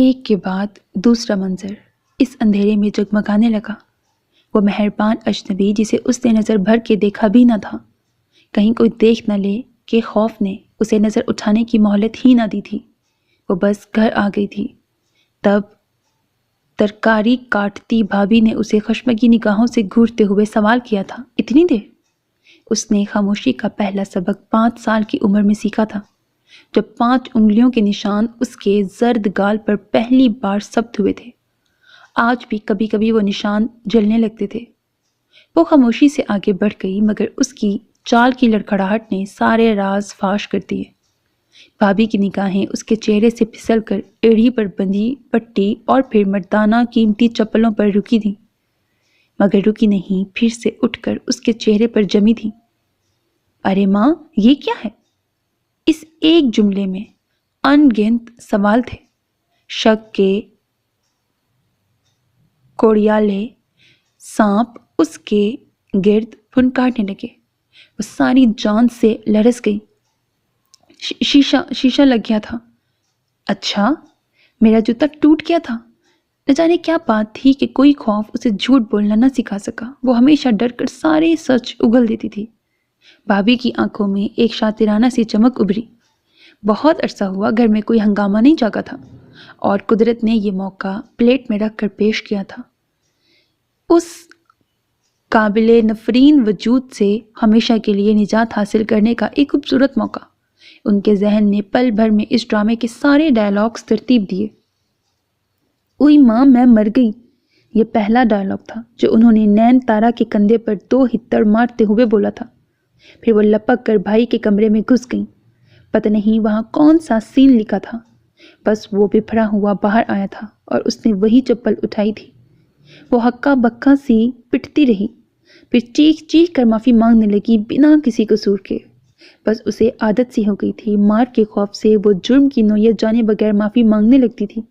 ایک کے بعد دوسرا منظر اس اندھیرے میں جگمگانے لگا۔ وہ مہربان اجنبی جسے اس نے نظر بھر کے دیکھا بھی نہ تھا، کہیں کوئی دیکھ نہ لے کہ خوف نے اسے نظر اٹھانے کی مہلت ہی نہ دی تھی۔ وہ بس گھر آ گئی تھی۔ تب ترکاری کاٹتی بھابھی نے اسے خشمگی نگاہوں سے گھورتے ہوئے سوال کیا تھا، اتنی دیر؟ اس نے خاموشی کا پہلا سبق 5 سال کی عمر میں سیکھا تھا، جب 5 انگلیوں کے نشان اس کے زرد گال پر پہلی بار ثبت ہوئے تھے۔ آج بھی کبھی کبھی وہ نشان جلنے لگتے تھے۔ وہ خاموشی سے آگے بڑھ گئی، مگر اس کی چال کی لڑکھڑاہٹ نے سارے راز فاش کر دیے۔ بھابھی کی نگاہیں اس کے چہرے سے پھسل کر ایڑھی پر بندھی پٹی اور پھر مردانہ قیمتی چپلوں پر رکی تھی، مگر رکی نہیں، پھر سے اٹھ کر اس کے چہرے پر جمی تھی۔ ارے ماں، یہ کیا ہے؟ اس ایک جملے میں ان گنت سوال تھے۔ شک کے کوڑیالے سانپ اس کے گرد پھنکارنے لگے۔ وہ ساری جان سے لرز گئی۔ شیشہ لگ گیا تھا۔ اچھا، میرا جوتا ٹوٹ گیا تھا۔ نہ جانے کیا بات تھی کہ کوئی خوف اسے جھوٹ بولنا نہ سکھا سکا۔ وہ ہمیشہ ڈر کر سارے سچ اگل دیتی تھی۔ بھابھی کی آنکھوں میں ایک شاطرانہ سی چمک ابھری۔ بہت عرصہ ہوا گھر میں کوئی ہنگامہ نہیں جاگا تھا، اور قدرت نے یہ موقع پلیٹ میں رکھ کر پیش کیا تھا۔ اس قابل نفرین وجود سے ہمیشہ کے لیے نجات حاصل کرنے کا ایک خوبصورت موقع۔ ان کے ذہن نے پل بھر میں اس ڈرامے کے سارے ڈائلاگز ترتیب دیے۔ اوئی ماں، میں مر گئی، یہ پہلا ڈائلاگ تھا جو انہوں نے نین تارا کے کندھے پر 2 ہتڑ مارتے ہوئے بولا تھا۔ پھر وہ لپک کر بھائی کے کمرے میں گھس گئیں۔ پتہ نہیں وہاں کون سا سین لکھا تھا، بس وہ بپھرا ہوا باہر آیا تھا اور اس نے وہی چپل اٹھائی تھی۔ وہ ہکا بکا سی پٹتی رہی، پھر چیخ چیخ کر معافی مانگنے لگی بنا کسی قصور کے۔ بس اسے عادت سی ہو گئی تھی، مار کے خوف سے وہ جرم کی نوعیت جانے بغیر معافی مانگنے لگتی تھی،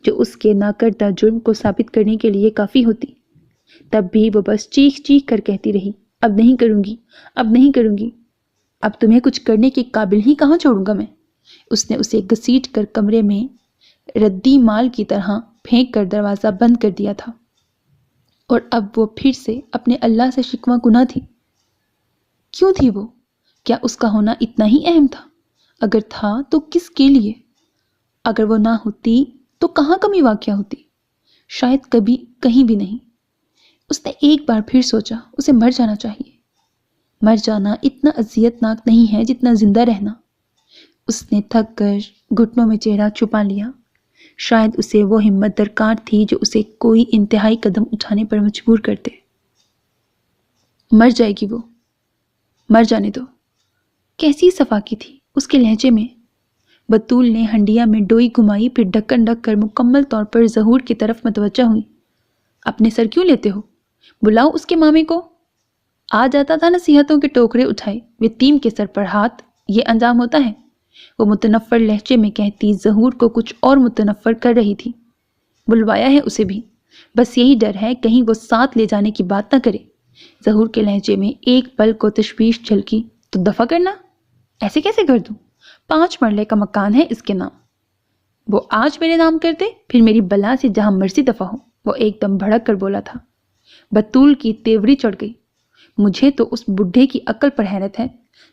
جو اس کے ناکردہ جرم کو ثابت کرنے کے لیے کافی ہوتی۔ تب بھی وہ بس چیخ چیخ کر کہتی رہی، اب نہیں کروں گی، اب نہیں کروں گی، اب تمہیں کچھ کرنے کے قابل ہی کہاں چھوڑوں گا میں۔ اس نے اسے گھسیٹ کر کمرے میں ردی مال کی طرح پھینک کر دروازہ بند کر دیا تھا، اور اب وہ پھر سے اپنے اللہ سے شکوہ گناہ تھی۔ کیوں تھی وہ؟ کیا اس کا ہونا اتنا ہی اہم تھا؟ اگر تھا تو کس کے لیے؟ اگر وہ نہ ہوتی تو کہاں کمی واقع ہوتی؟ شاید کبھی کہیں بھی نہیں۔ اس نے ایک بار پھر سوچا، اسے مر جانا چاہیے۔ مر جانا اتنا اذیت ناک نہیں ہے جتنا زندہ رہنا۔ اس نے تھک کر گھٹنوں میں چہرہ چھپا لیا۔ شاید اسے وہ ہمت درکار تھی جو اسے کوئی انتہائی قدم اٹھانے پر مجبور کرتے۔ مر جائے گی وہ، مر جانے دو۔ کیسی صفاقی تھی اس کے لہجے میں۔ بطول نے ہنڈیا میں ڈوئی گھمائی، پھر ڈھکن ڈھک کر مکمل طور پر ظہور کی طرف متوجہ ہوئی۔ اپنے سر کیوں لیتے ہو؟ بلاؤ اس کے مامے کو۔ آ جاتا تھا نصیحتوں کے ٹوکرے اٹھائے، یتیم کے سر پر ہاتھ، یہ انجام ہوتا ہے؟ وہ متنفر لہجے میں کہتی ظہور کو کچھ اور متنفر کر رہی تھی۔ بلوایا ہے اسے بھی، بس یہی ڈر ہے کہیں وہ ساتھ لے جانے کی بات نہ کرے۔ ظہور کے لہجے میں ایک پل کو تشویش جھلکی۔ تو دفع کرنا؟ ایسے کیسے کر دوں؟ 5 مرلے کا مکان ہے اس کے نام۔ وہ آج میرے نام کر دے، پھر میری بلا سے جہاں مرضی دفع ہو۔ وہ ایک دم بھڑک کر بولا تھا۔ بطول کی تیوری چڑھ گئی۔ مجھے تو اس بڈھے کی عقل پر حیرت ہے،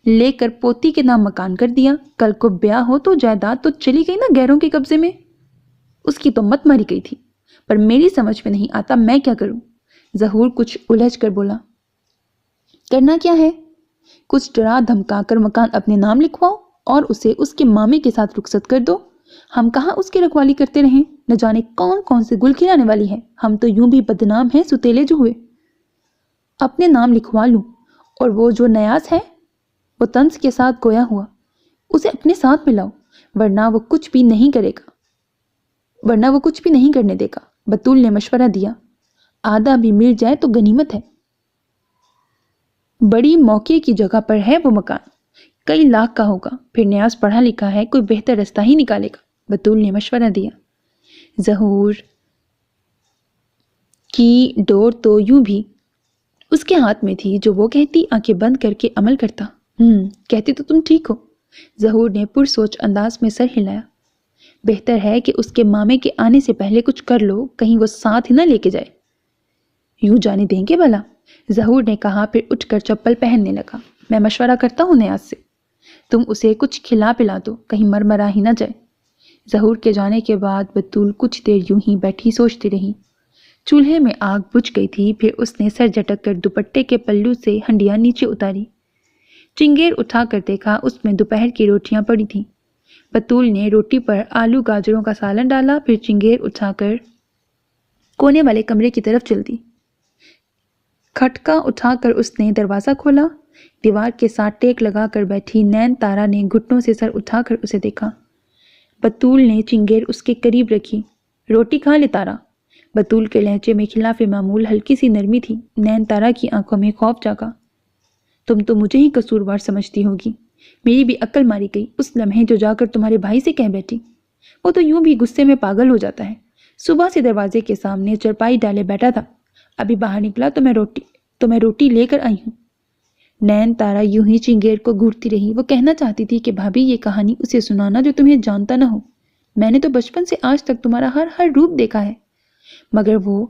لے کر پوتی کے نام مکان کر دیا، کل کو بیاہ ہو تو جائیداد تو چلی گئی نا غیروں کے قبضے میں۔ اس کی تو مت ماری گئی تھی، پر میری سمجھ میں نہیں آتا میں کیا کروں۔ ظہور کچھ الجھ کر بولا۔ کرنا کیا ہے؟ کچھ ڈرا دھمکا کر مکان اپنے نام لکھواؤ اور اسے اس کے مامے کے ساتھ رخصت کر دو۔ ہم کہاں اس کی رکھوالی کرتے رہیں؟ نہ جانے کون کون سے گل کھلانے والی ہے، ہم تو یوں بھی بدنام ہیں ستیلے جو ہوئے۔ اپنے نام لکھوا لوں، اور وہ جو نیاز ہے، وہ طنز کے ساتھ گویا ہوا، اسے اپنے ساتھ ملاؤ، ورنہ وہ کچھ بھی نہیں کرے گا، ورنہ وہ کچھ بھی نہیں کرنے دے گا۔ بطول نے مشورہ دیا۔ آدھا بھی مل جائے تو غنیمت ہے۔ بڑی موقع کی جگہ پر ہے وہ مکان، کئی لاکھ کا ہوگا، پھر نیاز پڑھا لکھا ہے، کوئی بہتر رستہ ہی نکالے گا۔ بطول نے مشورہ دیا۔ ظہور کی ڈور تو یوں بھی اس کے ہاتھ میں تھی، جو وہ کہتی آنکھیں بند کر کے عمل کرتا۔ کہتی تو تم ٹھیک ہو۔ ظہور نے پرسوچ انداز میں سر ہلایا۔ بہتر ہے کہ اس کے مامے کے آنے سے پہلے کچھ کر لو، کہیں وہ ساتھ ہی نہ لے کے جائے۔ یوں جانے دیں گے بھلا؟ ظہور نے کہا، پھر اٹھ کر چپل پہننے لگا۔ میں مشورہ کرتا ہوں نیاز سے، تم اسے کچھ کھلا پلا دو، کہیں مرمرا ہی نہ جائے۔ ظہور کے جانے کے بعد بطول کچھ دیر یوں ہی بیٹھی سوچتی رہی۔ چولہے میں آگ بجھ گئی تھی، پھر اس نے سر جھٹک کر دوپٹے کے پلو سے ہنڈیاں نیچے اتاری۔ چنگیر اٹھا کر دیکھا، اس میں دوپہر کی روٹیاں پڑی تھیں۔ بطول نے روٹی پر آلو گاجروں کا سالن ڈالا، پھر چنگیر اٹھا کر کونے والے کمرے کی طرف چل دی۔ کھٹکا اٹھا کر اس نے دروازہ کھولا۔ دیوار کے ساتھ ٹیک لگا کر بیٹھی نین تارا نے گھٹنوں سے سر اٹھا کر اسے دیکھا۔ بطول نے چنگیر اس کے قریب رکھی۔ روٹی کھا لے تارا۔ بطول کے لہجے میں خلاف معمول ہلکی سی نرمی تھی۔ نین تارا کی آنکھوں میں خوف جاگا۔ تم تو مجھے ہی قصوروار سمجھتی ہوگی، میری بھی عقل ماری گئی اس لمحے جو جا کر تمہارے بھائی سے کہہ بیٹھی۔ وہ تو یوں بھی غصے میں پاگل ہو جاتا ہے۔ صبح سے دروازے کے سامنے چرپائی ڈالے بیٹھا تھا، ابھی باہر نکلا تو میں روٹی لے کر آئی ہوں۔ نین تارا یوں ہی چنگیر کو گھورتی رہی۔ وہ کہنا چاہتی تھی کہ بھابھی یہ کہانی اسے سنانا جو تمہیں جانتا نہ ہو، میں نے تو بچپن سے آج تک تمہارا ہر روپ دیکھا ہے۔ مگر وہ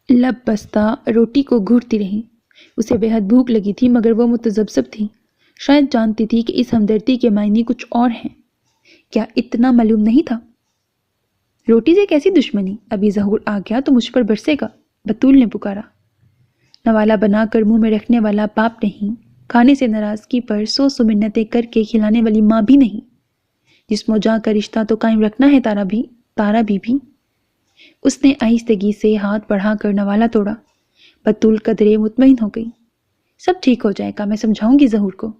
لب بستہ روٹی کو گھورتی رہی۔ اسے بے حد بھوک لگی تھی، مگر وہ متذبذب تھی۔ شاید جانتی تھی کہ اس ہمدردی کے معنی کچھ اور ہیں۔ کیا اتنا معلوم نہیں تھا؟ روٹی سے کیسی دشمنی؟ ابھی ظہور آ گیا تو مجھ پر برسے گا، بطول نے پکارا۔ نوالا بنا کر منہ میں رکھنے والا باپ نہیں، کھانے سے ناراضگی پر سو منتیں کر کے کھلانے والی ماں بھی نہیں۔ جسم و جاں کا رشتہ تو قائم رکھنا ہے تارا بی بھی۔ اس نے آہستگی سے ہاتھ بڑھا کر نوالا توڑا۔ بطول قدرے مطمئن ہو گئی۔ سب ٹھیک ہو جائے گا، میں سمجھاؤں گی ظہور کو،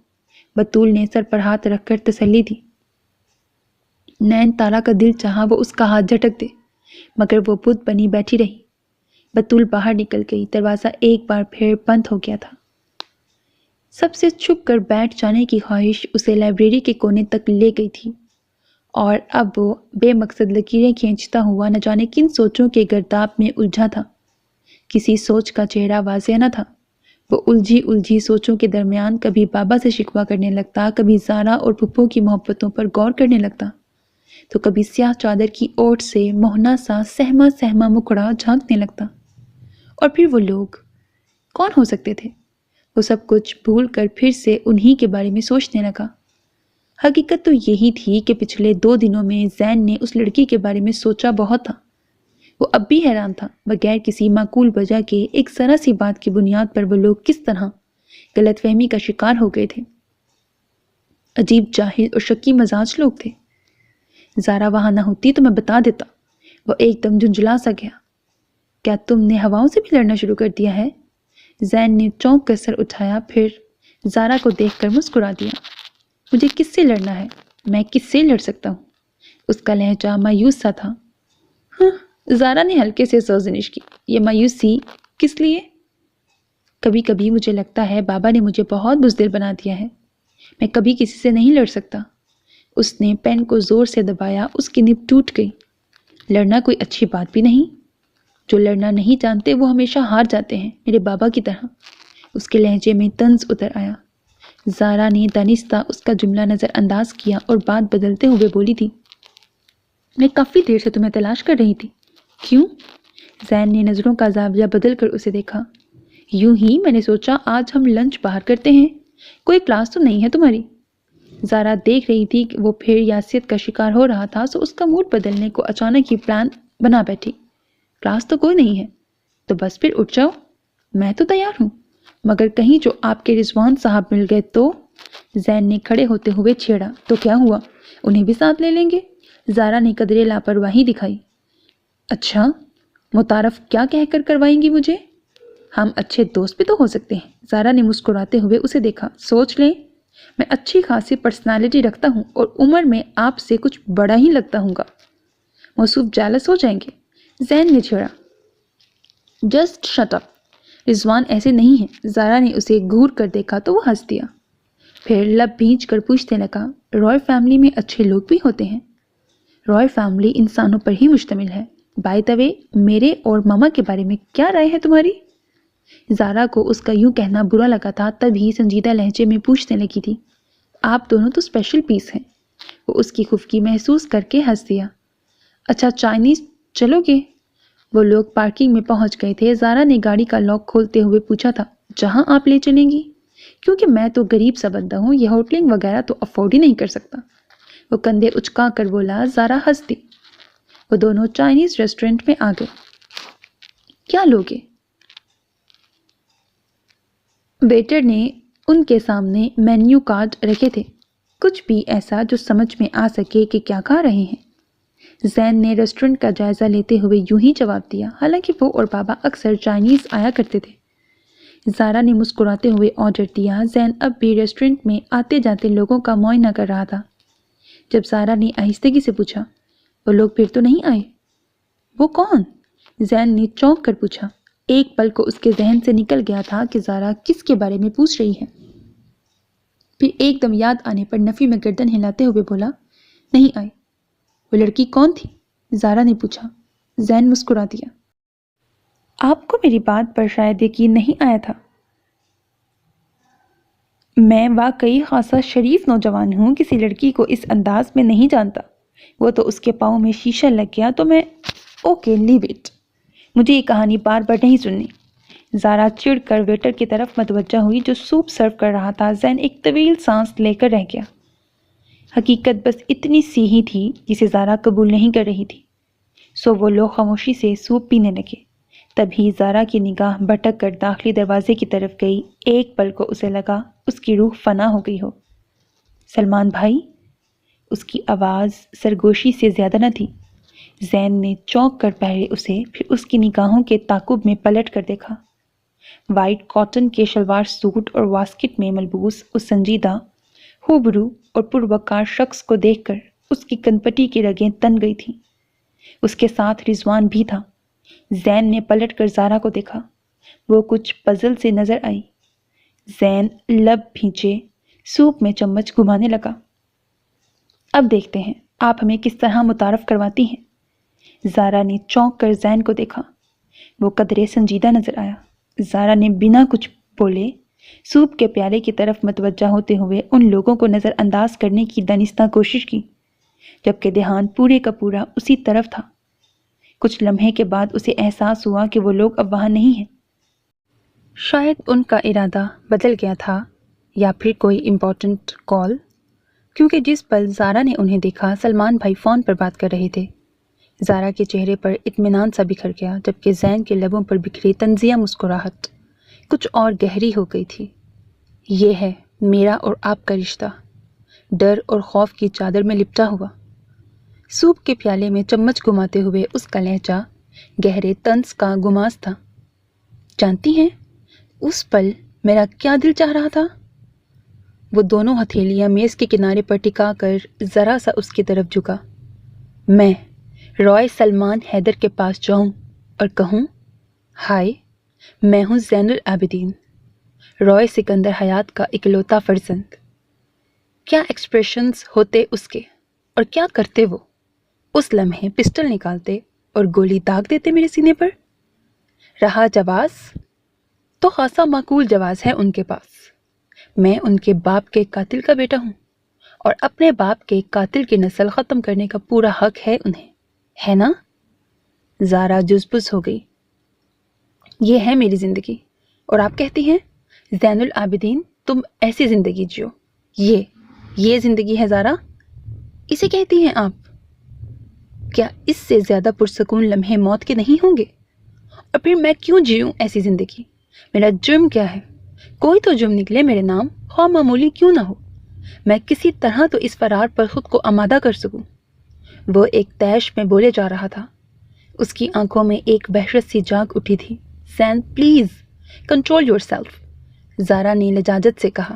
بطول نے سر پر ہاتھ رکھ کر تسلی دی۔ نین تارا کا دل چاہا وہ اس کا ہاتھ جھٹک دے، مگر وہ بت بنی بیٹھی رہی۔ بطول باہر نکل گئی۔ دروازہ ایک بار پھر بند ہو گیا تھا۔ سب سے چھپ کر بیٹھ جانے کی خواہش اسے لائبریری کے کونے تک لے گئی تھی، اور اب وہ بے مقصد لکیریں کھینچتا ہوا نہ جانے کن سوچوں کے گرداب میں الجھا تھا۔ کسی سوچ کا چہرہ واضح نہ تھا۔ وہ الجھی سوچوں کے درمیان کبھی بابا سے شکوہ کرنے لگتا، کبھی زارا اور پھپھو کی محبتوں پر غور کرنے لگتا، تو کبھی سیاہ چادر کی اوٹ سے موہنا سا سہما مکڑا جھانکنے لگتا۔ اور پھر وہ لوگ کون ہو سکتے تھے؟ وہ سب کچھ بھول کر پھر سے انہی کے بارے میں سوچنے لگا۔ حقیقت تو یہی تھی کہ پچھلے 2 دنوں میں زین نے اس لڑکی کے بارے میں سوچا بہت تھا۔ وہ اب بھی حیران تھا، بغیر کسی معقول وجہ کے ایک ذرا سی بات کی بنیاد پر وہ لوگ کس طرح غلط فہمی کا شکار ہو گئے تھے۔ عجیب جاہل اور شکی مزاج لوگ تھے۔ زارا وہاں نہ ہوتی تو میں بتا دیتا۔ وہ ایک دم جھنجھلا سا گیا۔ کیا تم نے ہواؤں سے بھی لڑنا شروع کر دیا ہے؟ زین نے چونک کر سر اٹھایا، پھر زارا کو دیکھ کر مسکرا دیا۔ مجھے کس سے لڑنا ہے؟ میں کس سے لڑ سکتا ہوں؟ اس کا لہجہ مایوس سا تھا۔ زارا نے ہلکے سے سرزنش کی۔ یہ مایوسی کس لیے؟ کبھی کبھی مجھے لگتا ہے بابا نے مجھے بہت بزدل بنا دیا ہے۔ میں کبھی کسی سے نہیں لڑ سکتا۔ اس نے پین کو زور سے دبایا، اس کی نب ٹوٹ گئی۔ لڑنا کوئی اچھی بات بھی نہیں۔ جو لڑنا نہیں جانتے وہ ہمیشہ ہار جاتے ہیں، میرے بابا کی طرح۔ اس کے لہجے میں طنز اتر آیا۔ زارا نے دانستہ اس کا جملہ نظر انداز کیا اور بات بدلتے ہوئے بولی تھی، میں کافی دیر سے تمہیں تلاش کر رہی تھی۔ کیوں؟ زین نے نظروں کا زاویہ بدل کر اسے دیکھا۔ یوں ہی، میں نے سوچا آج ہم لنچ باہر کرتے ہیں۔ کوئی کلاس تو نہیں ہے تمہاری؟ زارا دیکھ رہی تھی کہ وہ پھر یاسیت کا شکار ہو رہا تھا، سو اس کا موڈ بدلنے کو اچانک ہی پلان بنا بیٹھی۔ کلاس تو کوئی نہیں ہے، تو بس پھر اٹھ جاؤ، میں تو تیار ہوں، مگر کہیں جو آپ کے رضوان صاحب مل گئے تو؟ زین نے کھڑے ہوتے ہوئے چھیڑا۔ تو کیا ہوا، انہیں بھی ساتھ لے لیں گے؟ زارا نے قدرے لاپرواہی دکھائی۔ اچھا، متعارف کیا کہہ کر کروائیں گی مجھے؟ ہم اچھے دوست بھی تو ہو سکتے ہیں۔ زارا نے مسکراتے ہوئے اسے دیکھا۔ سوچ لیں، میں اچھی خاصی پرسنالٹی رکھتا ہوں اور عمر میں آپ سے کچھ بڑا ہی لگتا ہوں گا۔ موصوف جالس ہو جائیں گے۔ زین نے چھیڑا۔ جسٹ شٹ اپ، رضوان ایسے نہیں ہے۔ زارا نے اسے گھور کر دیکھا تو وہ ہنس دیا، پھر لب بھینچ کر پوچھنے لگا، رائے فیملی میں اچھے لوگ بھی ہوتے ہیں؟ رائے فیملی انسانوں پر ہی مشتمل ہے۔ بائی دا وے، میرے اور ماما کے بارے میں کیا رائے ہے تمہاری؟ زارا کو اس کا یوں کہنا برا لگا تھا، تب ہی سنجیدہ لہجے میں پوچھنے لگی تھی، آپ دونوں تو اسپیشل پیس ہیں، وہ اس کی خفگی محسوس کر کے ہنس دیا۔ اچھا چائنیز چلو گے؟ وہ لوگ پارکنگ میں پہنچ گئے تھے۔ زارا نے گاڑی کا لاک کھولتے ہوئے پوچھا تھا، جہاں آپ لے چلیں گی؟ کیونکہ میں تو غریب سا بندہ ہوں، یہ ہوٹلنگ وغیرہ تو افورڈ ہی نہیں کر سکتا۔ وہ کندھے اچکا کر بولا۔ زارا ہنس دی۔ وہ دونوں چائنیز ریسٹورنٹ میں آ گئے۔ کیا لوگے؟ ویٹر نے ان کے سامنے مینیو کارڈ رکھے تھے، کچھ بھی ایسا جو سمجھ میں آ سکے کہ کیا کھا رہے ہیں۔ زین نے ریسٹورنٹ کا جائزہ لیتے ہوئے یوں ہی جواب دیا، حالانکہ وہ اور بابا اکثر چائنیز آیا کرتے تھے۔ زارا نے مسکراتے ہوئے آرڈر دیا۔ زین اب بھی ریسٹورنٹ میں آتے جاتے لوگوں کا معائنہ کر رہا تھا۔ جب زارا نے آہستگی سے پوچھا، وہ لوگ پھر تو نہیں آئے؟ وہ کون؟ زین نے چونک کر پوچھا۔ ایک پل کو اس کے ذہن سے نکل گیا تھا کہ زارا کس کے بارے میں پوچھ رہی ہے۔ پھر ایک دم یاد آنے پر نفی میں گردن ہلاتے ہوئے بولا، نہیں آئے۔ وہ لڑکی کون تھی؟ زارا نے پوچھا۔ زین مسکرا دیا۔ آپ کو میری بات پر شاید یقین نہیں آیا تھا۔ میں واقعی خاصا شریف نوجوان ہوں، کسی لڑکی کو اس انداز میں نہیں جانتا۔ وہ تو اس کے پاؤں میں شیشہ لگ گیا تو میں اوکے لیو اٹ، مجھے یہ کہانی بار بار نہیں سننی۔ زارا چڑ کر ویٹر کی طرف متوجہ ہوئی جو سوپ سرو کر رہا تھا۔ زین ایک طویل سانس لے کر رہ گیا۔ حقیقت بس اتنی سی ہی تھی جسے زارا قبول نہیں کر رہی تھی، سو وہ لوگ خاموشی سے سوپ پینے لگے۔ تبھی زارا کی نگاہ بھٹک کر داخلی دروازے کی طرف گئی۔ ایک پل کو اسے لگا اس کی روح فنا ہو گئی ہو۔ سلمان بھائی؟ اس کی آواز سرگوشی سے زیادہ نہ تھی۔ زین نے چونک کر پہلے اسے پھر اس کی نگاہوں کے تعاقب میں پلٹ کر دیکھا۔ وائٹ کاٹن کے شلوار سوٹ اور واسکٹ میں ملبوس اس سنجیدہ، ہوبرو اور پروقار شخص کو دیکھ کر اس کی کنپٹی کی رگیں تن گئی تھیں۔ اس کے ساتھ رضوان بھی تھا۔ زین نے پلٹ کر زارا کو دیکھا۔ وہ کچھ پزل سے نظر آئی۔ زین لب بھینچے سوپ میں چمچ گھمانے لگا۔ اب دیکھتے ہیں آپ ہمیں کس طرح متعارف کرواتی ہیں۔ زارا نے چونک کر زین کو دیکھا۔ وہ قدرے سنجیدہ نظر آیا۔ زارا نے بنا کچھ بولے سوپ کے پیالے کی طرف متوجہ ہوتے ہوئے ان لوگوں کو نظر انداز کرنے کی دانستہ کوشش کی، جبکہ دھیان پورے کا پورا اسی طرف تھا۔ کچھ لمحے کے بعد اسے احساس ہوا کہ وہ لوگ اب وہاں نہیں ہیں۔ شاید ان کا ارادہ بدل گیا تھا یا پھر کوئی امپورٹنٹ کال، کیونکہ جس پل زارا نے انہیں دیکھا سلمان بھائی فون پر بات کر رہے تھے۔ زارا کے چہرے پر اطمینان سا بکھر گیا، جبکہ زین کے لبوں پر بکھری طنزیہ مسکراہٹ کچھ اور گہری ہو گئی تھی۔ یہ ہے میرا اور آپ کا رشتہ، ڈر اور خوف کی چادر میں لپٹا ہوا۔ سوپ کے پیالے میں چمچ گھماتے ہوئے اس کا لہجہ گہرے طنز کا گماز تھا۔ جانتی ہیں اس پل میرا کیا دل چاہ رہا تھا؟ وہ دونوں ہتھیلیاں میز کے کنارے پر ٹکا کر ذرا سا اس کی طرف جھکا۔ میں رائے سلمان حیدر کے پاس جاؤں اور کہوں، ہائے میں ہوں زین العابدین، رائے سکندر حیات کا اکلوتا فرزند۔ کیا ایکسپریشنز ہوتے اس کے، اور کیا کرتے وہ؟ اس لمحے پسٹل نکالتے اور گولی داغ دیتے میرے سینے پر۔ رہا جواز تو خاصا معقول جواز ہے ان کے پاس۔ میں ان کے باپ کے قاتل کا بیٹا ہوں، اور اپنے باپ کے قاتل کی نسل ختم کرنے کا پورا حق ہے انہیں، ہے نا؟ زارا جزبز ہو گئی۔ یہ ہے میری زندگی، اور آپ کہتی ہیں زین العابدین تم ایسی زندگی جیو۔ یہ زندگی ہے زارا، اسے کہتی ہیں آپ؟ کیا اس سے زیادہ پرسکون لمحے موت کے نہیں ہوں گے؟ اور پھر میں کیوں جیوں ایسی زندگی؟ میرا جرم کیا ہے؟ کوئی تو جرم نکلے میرے نام، خواہ معمولی کیوں نہ ہو۔ میں کسی طرح تو اس فرار پر خود کو آمادہ کر سکوں۔ وہ ایک طیش میں بولے جا رہا تھا۔ اس کی آنکھوں میں ایک وحشت سی جاگ اٹھی تھی۔ زین پلیز کنٹرول یور سیلف، زارا نے لجاجت سے کہا۔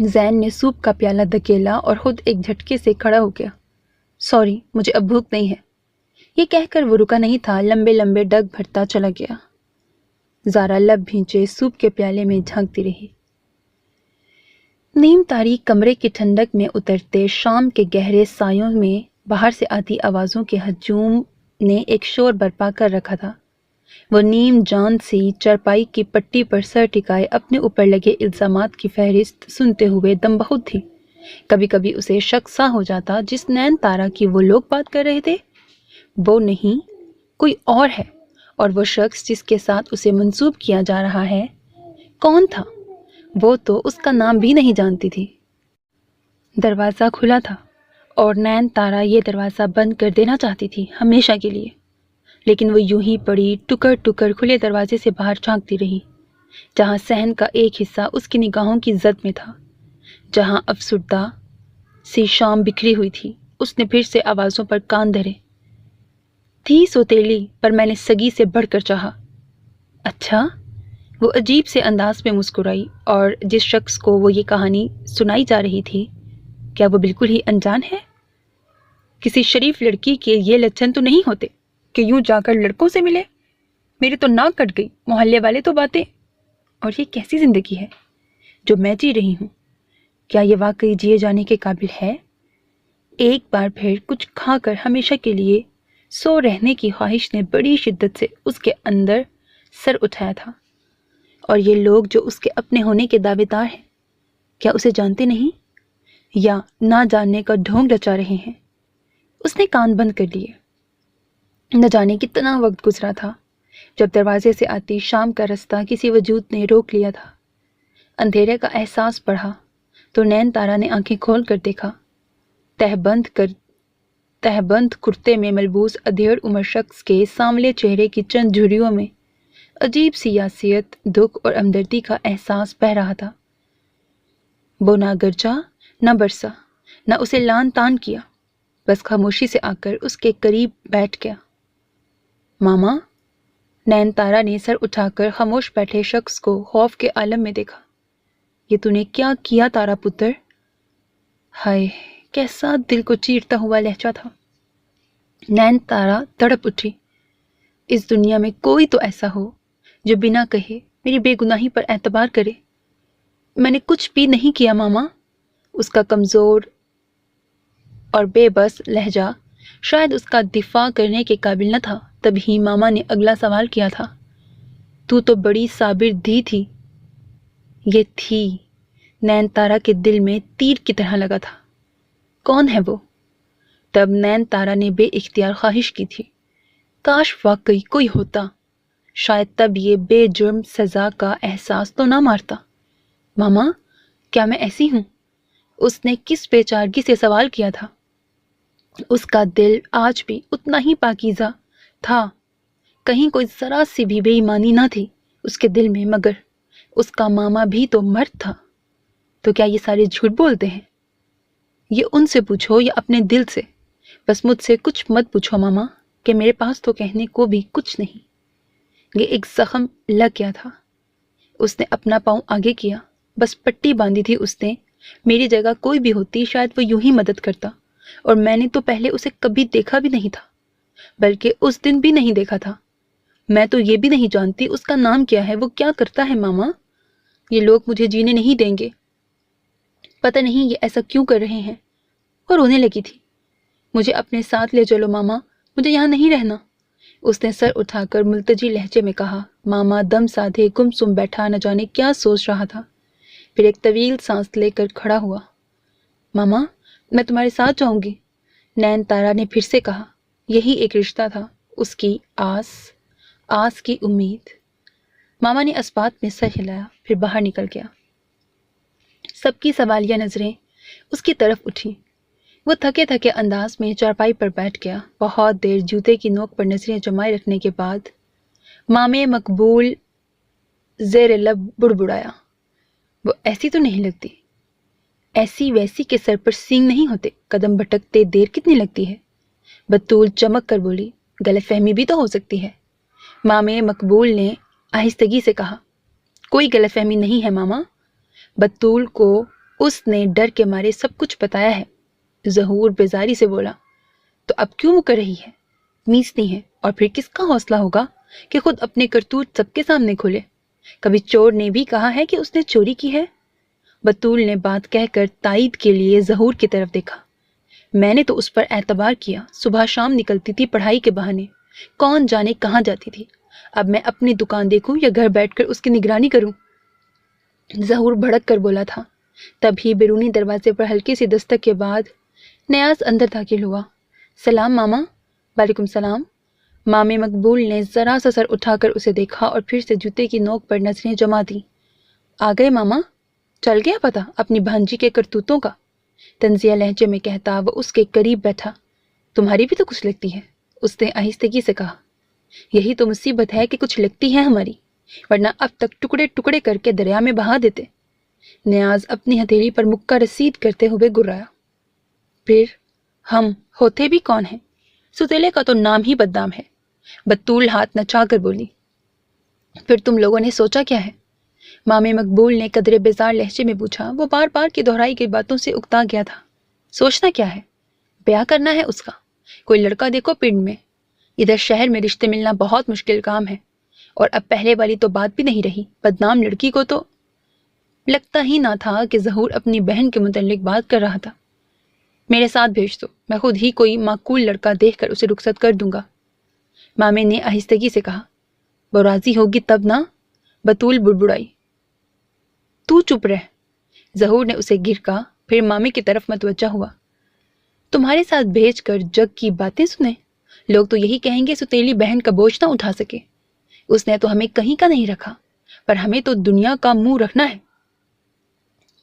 زین نے سوپ کا پیالہ دھکیلا اور خود ایک جھٹکے سے کھڑا ہو گیا۔ سوری، مجھے اب بھوک نہیں ہے۔ یہ کہہ کر وہ رکا نہیں تھا، لمبے لمبے ڈگ بھرتا چلا گیا۔ زارا لب بھینچے سوپ کے پیالے میں جھانکتی رہی۔ نیم تاریک کمرے کی ٹھنڈک میں اترتے شام کے گہرے سایوں میں باہر سے آتی آوازوں کے ہجوم نے ایک شور برپا کر رکھا تھا۔ وہ نیم جان سی چارپائی کی پٹی پر سر ٹکائے اپنے اوپر لگے الزامات کی فہرست سنتے ہوئے دم بہت تھی، کبھی کبھی اسے شک سا ہو جاتا جس نین تارا کی وہ لوگ بات کر رہے تھے وہ نہیں، کوئی اور ہے، اور وہ شخص جس کے ساتھ اسے منسوب کیا جا رہا ہے کون تھا؟ وہ تو اس کا نام بھی نہیں جانتی تھی۔ دروازہ کھلا تھا اور نین تارا یہ دروازہ بند کر دینا چاہتی تھی ہمیشہ کے لیے، لیکن وہ یوں ہی پڑی ٹکر ٹکر کھلے دروازے سے باہر جھانکتی رہی، جہاں صحن کا ایک حصہ اس کی نگاہوں کی زد میں تھا، جہاں افسردہ سی شام بکھری ہوئی تھی۔ اس نے پھر سے آوازوں پر کان دھرے، تھی سوتیلی پر میں نے سگی سے بڑھ کر چاہا۔ اچھا؟ وہ عجیب سے انداز میں مسکرائی، اور جس شخص کو وہ یہ کہانی سنائی جا رہی تھی کیا وہ بالکل ہی انجان ہے؟ کسی شریف لڑکی کے یہ لچھن تو نہیں ہوتے کہ یوں جا کر لڑکوں سے ملے؟ میری تو ناک کٹ گئی، محلے والے تو باتیں، اور یہ کیسی زندگی ہے جو میں جی رہی ہوں؟ کیا یہ واقعی جیے جانے کے قابل ہے؟ ایک بار پھر کچھ کھا کر ہمیشہ کے لیے سو رہنے کی خواہش نے بڑی شدت سے اس کے اندر سر اٹھایا تھا، اور یہ لوگ جو اس کے اپنے ہونے کے دعوے دار ہیں کیا اسے جانتے نہیں یا نہ جاننے کا ڈھونگ رچا رہے ہیں؟ اس نے کان بند کر لیے۔ نہ جانے کتنا وقت گزرا تھا جب دروازے سے آتی شام کا رستہ کسی وجود نے روک لیا تھا۔ اندھیرے کا احساس بڑھا تو نین تارا نے آنکھیں کھول کر دیکھا، تہ بند کرتے میں ملبوس ادھیڑ عمر شخص کے ساملے چہرے کی چند جھریوں میں عجیب سی یاسیت، دکھ اور ہمدردی کا احساس بہہ رہا تھا۔ وہ نہ گرجا نہ برسا، نہ اسے لان تان کیا، بس خاموشی سے آ کر اس کے قریب بیٹھ گیا۔ ماما؟ نین تارا نے سر اٹھا کر خاموش بیٹھے شخص کو خوف کے عالم میں دیکھا۔ یہ تو نے کیا کیا تارا پتر؟ ہائے، کیسا دل کو چیرتا ہوا لہجہ تھا۔ نین تارا تڑپ اٹھی۔ اس دنیا میں کوئی تو ایسا ہو جو بنا کہے میری بے گناہی پر اعتبار کرے۔ میں نے کچھ بھی نہیں کیا ماما۔ اس کا کمزور اور بے بس لہجہ شاید اس کا دفاع کرنے کے قابل نہ تھا، تبھی ماما نے اگلا سوال کیا تھا، تو تو بڑی صابر دی تھی۔ یہ تھی نین تارا کے دل میں تیر کی طرح لگا تھا۔ کون ہے وہ؟ تب نین تارا نے بے اختیار خواہش کی تھی، کاش واقعی کوئی ہوتا، شاید تب یہ بے جرم سزا کا احساس تو نہ مارتا۔ ماما، کیا میں ایسی ہوں؟ اس نے کس بے چارگی سے سوال کیا تھا۔ اس کا دل آج بھی اتنا ہی پاکیزہ تھا، کہیں کوئی ذرا سی بھی بے ایمانی نہ تھی اس کے دل میں، مگر اس کا ماما بھی تو مرد تھا۔ تو کیا یہ سارے جھوٹ بولتے ہیں؟ یہ ان سے پوچھو یا اپنے دل سے، بس مجھ سے کچھ مت پوچھو ماما، کہ میرے پاس تو کہنے کو بھی کچھ نہیں۔ یہ ایک زخم لگ گیا تھا۔ اس نے اپنا پاؤں آگے کیا، بس پٹی باندھی تھی اس نے۔ میری جگہ کوئی بھی ہوتی شاید وہ یوں ہی مدد کرتا، اور میں نے تو پہلے اسے کبھی دیکھا بھی نہیں تھا، بلکہ اس دن بھی نہیں دیکھا تھا۔ میں تو یہ بھی نہیں جانتی اس کا نام کیا ہے، وہ کیا کرتا ہے ماما۔ یہ لوگ مجھے جینے نہیں دیں گے، پتہ نہیں یہ ایسا کیوں کر رہے ہیں۔ اور رونے لگی تھی۔ مجھے اپنے ساتھ لے چلو ماما، مجھے یہاں نہیں رہنا۔ اس نے سر اٹھا کر ملتجی لہجے میں کہا۔ ماما دم سادھے گم سم بیٹھا، نہ جانے کیا سوچ رہا تھا، پھر ایک طویل سانس لے کر کھڑا ہوا۔ ماما، میں تمہارے ساتھ جاؤں گی، نین تارا نے پھر سے کہا۔ یہی ایک رشتہ تھا، اس کی آس کی امید۔ ماما نے اس بات میں سر ہلایا، پھر باہر نکل گیا۔ سب کی سوالیہ نظریں اس کی طرف اٹھی۔ وہ تھکے تھکے انداز میں چارپائی پر بیٹھ گیا۔ بہت دیر جوتے کی نوک پر نظریں جمائے رکھنے کے بعد مامے مقبول زیر لب بڑبڑایا، وہ ایسی تو نہیں لگتی، ایسی ویسی کے سر پر سینگ نہیں ہوتے، قدم بھٹکتے دیر کتنی لگتی ہے۔ بطول چمک کر بولی، غلط فہمی بھی تو ہو سکتی ہے۔ مامے مقبول نے آہستگی سے کہا، کوئی غلط فہمی نہیں ہے ماما۔ بطول کو اس نے ڈر کے مارے سب کچھ بتایا ہے۔ ظہور بیزاری سے بولا، تو اب کیوں مکر رہی ہے، میسنی ہے، اور پھر کس کا حوصلہ ہوگا کہ خود اپنے کرتوت سب کے سامنے کھولے؟ کبھی چور نے بھی کہا ہے کہ اس نے چوری کی ہے؟ بطول نے بات کہہ کر تائید کے لیے ظہور کی طرف دیکھا۔ میں نے تو اس پر اعتبار کیا، صبح شام نکلتی تھی پڑھائی کے بہانے، کون جانے کہاں جاتی تھی۔ اب میں اپنی دکان دیکھوں یا گھر بیٹھ کر اس کی نگرانی کروں؟ ظہور بھڑک کر بولا تھا۔ تبھی بیرونی دروازے پر ہلکی سی دستک کے بعد نیاز اندر داخل ہوا۔ سلام ماما۔ وعلیکم السلام۔ مامے مقبول نے ذرا سا سر اٹھا کر اسے دیکھا اور پھر سے جوتے کی نوک پر نظریں جما دیں۔ آ گئے ماما؟ چل گیا پتہ اپنی بھانجی کے کرتوتوں کا؟ طنزیہ لہجے میں کہتا وہ اس کے قریب بیٹھا۔ تمہاری بھی تو کچھ لگتی ہے، اس نے آہستگی سے کہا۔ یہی تو مصیبت ہے کہ کچھ لگتی ہے ہماری، ورنہ اب تک ٹکڑے ٹکڑے کر کے دریا میں بہا دیتے۔ نیاز اپنی ہتھیلی پر مکہ رسید کرتے ہوئے گرایا۔ پھر ہم ہوتے بھی کون ہیں؟ ستیلے کا تو نام ہی بدنام ہے، بطول ہاتھ نچا کر بولی۔ پھر تم لوگوں نے سوچا کیا ہے؟ مامے مقبول نے قدرے بیزار لہجے میں پوچھا۔ وہ بار بار کی دہرائی گئی باتوں سے اکتا گیا تھا۔ سوچنا کیا ہے؟ بیاہ کرنا ہے اس کا، کوئی لڑکا دیکھو پنڈ میں۔ ادھر شہر میں رشتے ملنا بہت مشکل کام ہے، اور اب پہلے والی تو بات بھی نہیں رہی۔ بدنام لڑکی کو تو لگتا ہی نہ تھا کہ ظہور اپنی بہن کے متعلق بات کر رہا تھا۔ میرے ساتھ بھیج دو، میں خود ہی کوئی معقول لڑکا دیکھ کر اسے رخصت کر دوں گا، مامے نے آہستگی سے کہا۔ وہ راضی ہوگی تب نا، بطول بڑبڑائی۔ تو چپ رہ، ظہور نے اسے گھرکا، پھر مامے کی طرف متوجہ ہوا۔ تمہارے ساتھ بھیج کر جگ کی باتیں سنیں؟ لوگ تو یہی کہیں گے ستیلی بہن کا بوجھ نہ اٹھا سکے۔ اس نے تو ہمیں کہیں کا نہیں رکھا، پر ہمیں تو دنیا کا منہ رکھنا ہے۔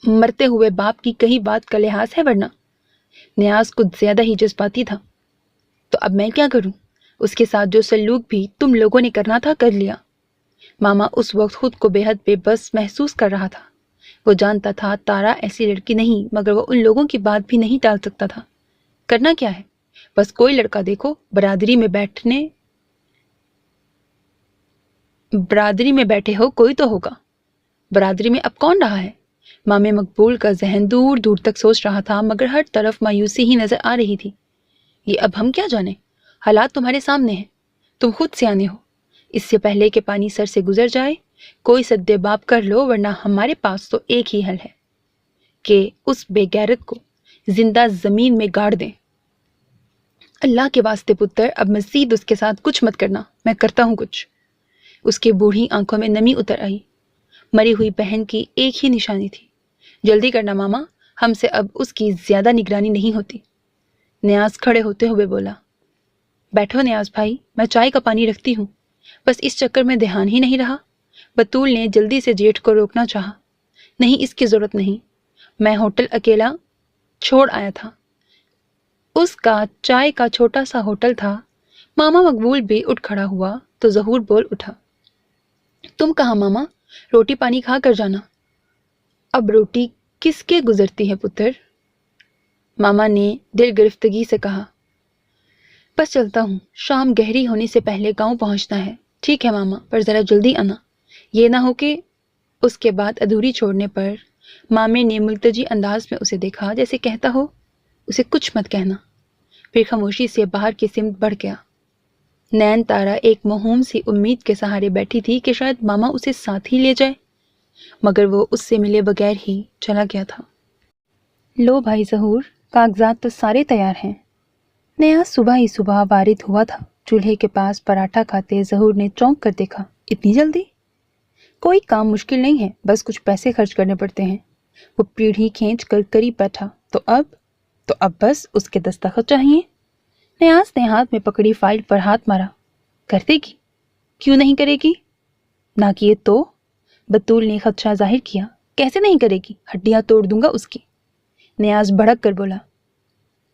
مرتے ہوئے باپ کی کہیں بات کا لحاظ ہے ورنہ؟ نیاز کچھ زیادہ ہی جذباتی تھا۔ تو اب میں کیا کروں؟ اس کے ساتھ جو سلوک بھی تم لوگوں نے کرنا تھا کر لیا۔ ماما اس وقت خود کو بے حد بے بس محسوس کر رہا تھا۔ وہ جانتا تھا تارا ایسی لڑکی نہیں، مگر وہ ان لوگوں کی بات بھی نہیں ٹال سکتا تھا۔ کرنا کیا ہے؟ بس کوئی لڑکا دیکھو، برادری میں بیٹھے ہو کوئی تو ہوگا۔ برادری میں اب کون رہا ہے؟ مامے مقبول کا ذہن دور دور تک سوچ رہا تھا، مگر ہر طرف مایوسی ہی نظر آ رہی تھی۔ یہ اب ہم کیا جانیں؟ حالات تمہارے سامنے ہیں، تم خود سیانے ہو۔ اس سے پہلے کہ پانی سر سے گزر جائے، کوئی سدے باب کر لو، ورنہ ہمارے پاس تو ایک ہی حل ہے کہ اس بے غیرت کو زندہ زمین میں گاڑ دیں۔ اللہ کے واسطے پتر، اب مزید اس کے ساتھ کچھ مت کرنا، میں کرتا ہوں کچھ۔ اس کی بوڑھی آنکھوں میں نمی اتر آئی۔ مری ہوئی بہن کی ایک ہی نشانی تھی، جلدی کرنا ماما، ہم سے اب اس کی زیادہ نگرانی نہیں ہوتی۔ نیاز کھڑے ہوتے ہوئے بولا۔ بیٹھو نیاز بھائی، میں چائے کا پانی رکھتی ہوں، بس اس چکر میں دھیان ہی نہیں رہا۔ بطول نے جلدی سے جیٹھ کو روکنا چاہا۔ نہیں، اس کی ضرورت نہیں، میں ہوٹل اکیلا چھوڑ آیا تھا۔ اس کا چائے کا چھوٹا سا ہوٹل تھا۔ ماما مقبول بھی اٹھ کھڑا ہوا تو ظہور بول اٹھا۔ تم کہاں ماما؟ روٹی پانی کھا کر جانا۔ اب روٹی کس کے گزرتی ہے پتر؟ ماما نے دل گرفتگی سے کہا۔ بس چلتا ہوں، شام گہری ہونے سے پہلے گاؤں پہنچنا ہے۔ ٹھیک ہے ماما، پر ذرا جلدی آنا، یہ نہ ہو کہ… اس کے بعد ادھوری چھوڑنے پر مامے نے ملتجی انداز میں اسے دیکھا، جیسے کہتا ہو اسے کچھ مت کہنا، پھر خاموشی سے باہر کی سمت بڑھ گیا۔ نین تارا ایک موہوم سی امید کے سہارے بیٹھی تھی کہ شاید ماما اسے ساتھ ہی لے جائے، مگر وہ اس سے ملے بغیر ہی چلا گیا تھا۔ لو بھائی ظہور، کاغذات تو سارے تیار ہیں۔ نیاز صبح ہی صبح وارد ہوا تھا۔ چولہے کے پاس پراٹھا کھاتے ظہور نے چونک کر دیکھا۔ اتنی جلدی؟ کوئی کام مشکل نہیں ہے، بس کچھ پیسے خرچ کرنے پڑتے ہیں۔ وہ پیڑھی کھینچ کر قریب بیٹھا۔ تو اب بس اس کے دستخط چاہیے۔ نیاز نے ہاتھ میں پکڑی فائل پر ہاتھ مارا۔ کر دے گی؟ کیوں نہیں کرے گی؟ نہ کیے تو؟ بطول نے خدشہ ظاہر کیا۔ کیسے نہیں کرے گی؟ ہڈیاں توڑ دوں گا اس کی۔ نیاز بھڑک کر بولا۔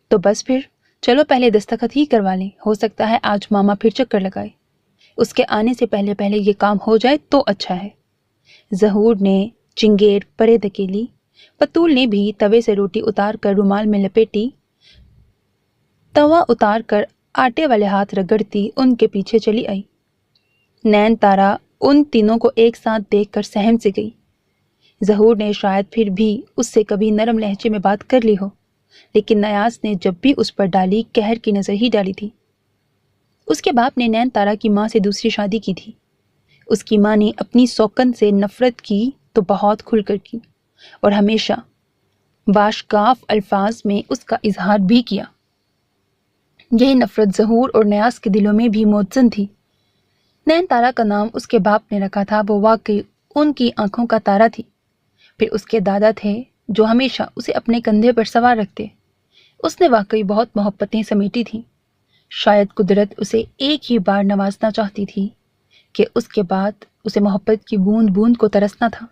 تو بس پھر چلو پہلے دستخط ہی کروا لیں، ہو سکتا ہے آج ماما پھر چکر لگائے۔ اس کے آنے سے پہلے یہ کام ہو جائے تو اچھا ہے۔ ظہور نے چنگیر پرے دھکیلی۔ بطول نے بھی توے سے روٹی اتار کر رومال میں لپیٹی۔ توا اتار کر آٹے والے ہاتھ رگڑتی ان کے پیچھے چلی آئی۔ نین تارا ان تینوں کو ایک ساتھ دیکھ کر سہم سے گئی۔ ظہور نے شاید پھر بھی اس سے کبھی نرم لہجے میں بات کر لی ہو، لیکن نیاز نے جب بھی اس پر ڈالی قہر کی نظر ہی ڈالی تھی۔ اس کے باپ نے نین تارا کی ماں سے دوسری شادی کی تھی۔ اس کی ماں نے اپنی سوکن سے نفرت کی تو بہت کھل کر کی، اور ہمیشہ باشکاف الفاظ میں اس کا اظہار بھی کیا۔ یہ نفرت ظہور اور نیاز کے دلوں میں بھی موزن تھی۔ نین تارا کا نام اس کے باپ نے رکھا تھا، وہ واقعی ان کی آنکھوں کا تارا تھی۔ پھر اس کے دادا تھے جو ہمیشہ اسے اپنے کندھے پر سوار رکھتے۔ اس نے واقعی بہت محبتیں سمیٹی تھیں۔ شاید قدرت اسے ایک ہی بار نوازنا چاہتی تھی کہ اس کے بعد اسے محبت کی بوند بوند کو ترسنا تھا۔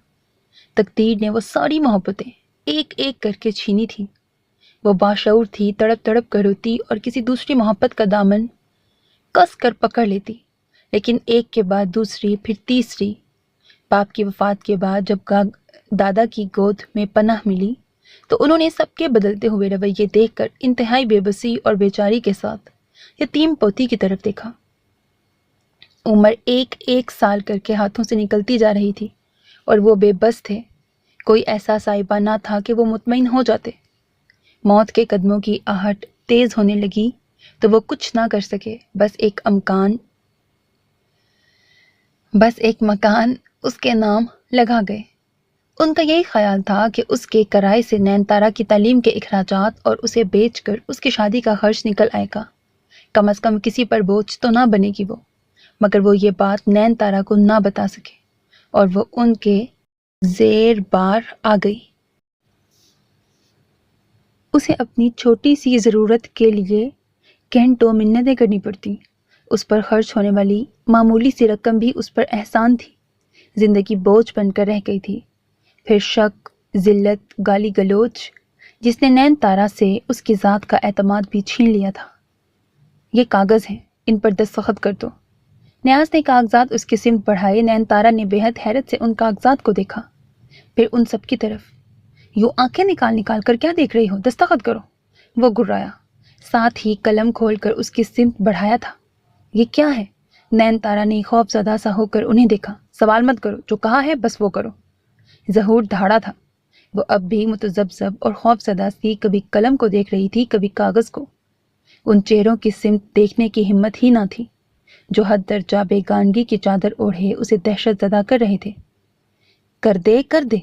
تقدیر نے وہ ساری محبتیں ایک ایک کر کے چھینی تھیں۔ وہ باشعور تھی، تڑپ تڑپ کر روتی اور کسی دوسری محبت کا دامن کس کر پکڑ لیتی، لیکن ایک کے بعد دوسری، پھر تیسری۔ باپ کی وفات کے بعد جب دادا کی گود میں پناہ ملی تو انہوں نے سب کے بدلتے ہوئے رویے دیکھ کر انتہائی بے بسی اور بیچاری کے ساتھ یتیم پوتی کی طرف دیکھا۔ عمر ایک ایک سال کر کے ہاتھوں سے نکلتی جا رہی تھی اور وہ بے بس تھے۔ کوئی ایسا سائبہ نہ تھا کہ وہ مطمئن ہو جاتے۔ موت کے قدموں کی آہٹ تیز ہونے لگی تو وہ کچھ نہ کر سکے، بس ایک مکان اس کے نام لگا گئے۔ ان کا یہی خیال تھا کہ اس کے کرائے سے نین تارا کی تعلیم کے اخراجات اور اسے بیچ کر اس کی شادی کا خرچ نکل آئے گا۔ کم از کم کسی پر بوجھ تو نہ بنے گی وہ، مگر وہ یہ بات نین تارا کو نہ بتا سکے اور وہ ان کے زیر بار آ گئی۔ اسے اپنی چھوٹی سی ضرورت کے لیے گھنٹوں منتیں کرنی پڑتی۔ اس پر خرچ ہونے والی معمولی سی رقم بھی اس پر احسان تھی۔ زندگی بوجھ بن کر رہ گئی تھی۔ پھر شک، ذلت، گالی گلوچ، جس نے نین تارا سے اس کی ذات کا اعتماد بھی چھین لیا تھا۔ یہ کاغذ ہیں، ان پر دستخط کر دو۔ نیاز نے کاغذات اس کی سمت بڑھائے۔ نین تارا نے بے حد حیرت سے ان کاغذات کو دیکھا، پھر ان سب کی طرف۔ یوں آنکھیں نکال نکال کر کیا دیکھ رہی ہو؟ دستخط کرو، وہ گرایا، ساتھ ہی قلم کھول کر اس کی سمت بڑھایا تھا۔ یہ کیا ہے؟ نین تارا نے خوف زدہ سا ہو کر انہیں دیکھا۔ سوال مت کرو، جو کہا ہے بس وہ کرو۔ ظہور دھاڑا تھا۔ وہ اب بھی متذبذب اور خوف زدہ سی کبھی قلم کو دیکھ رہی تھی، کبھی کاغذ کو۔ ان چہروں کی سمت دیکھنے کی ہمت ہی نہ تھی جو حد درجہ بیگانگی کی چادر اوڑھے اسے دہشت زدہ کر رہے تھے۔ کر دے، کر دے،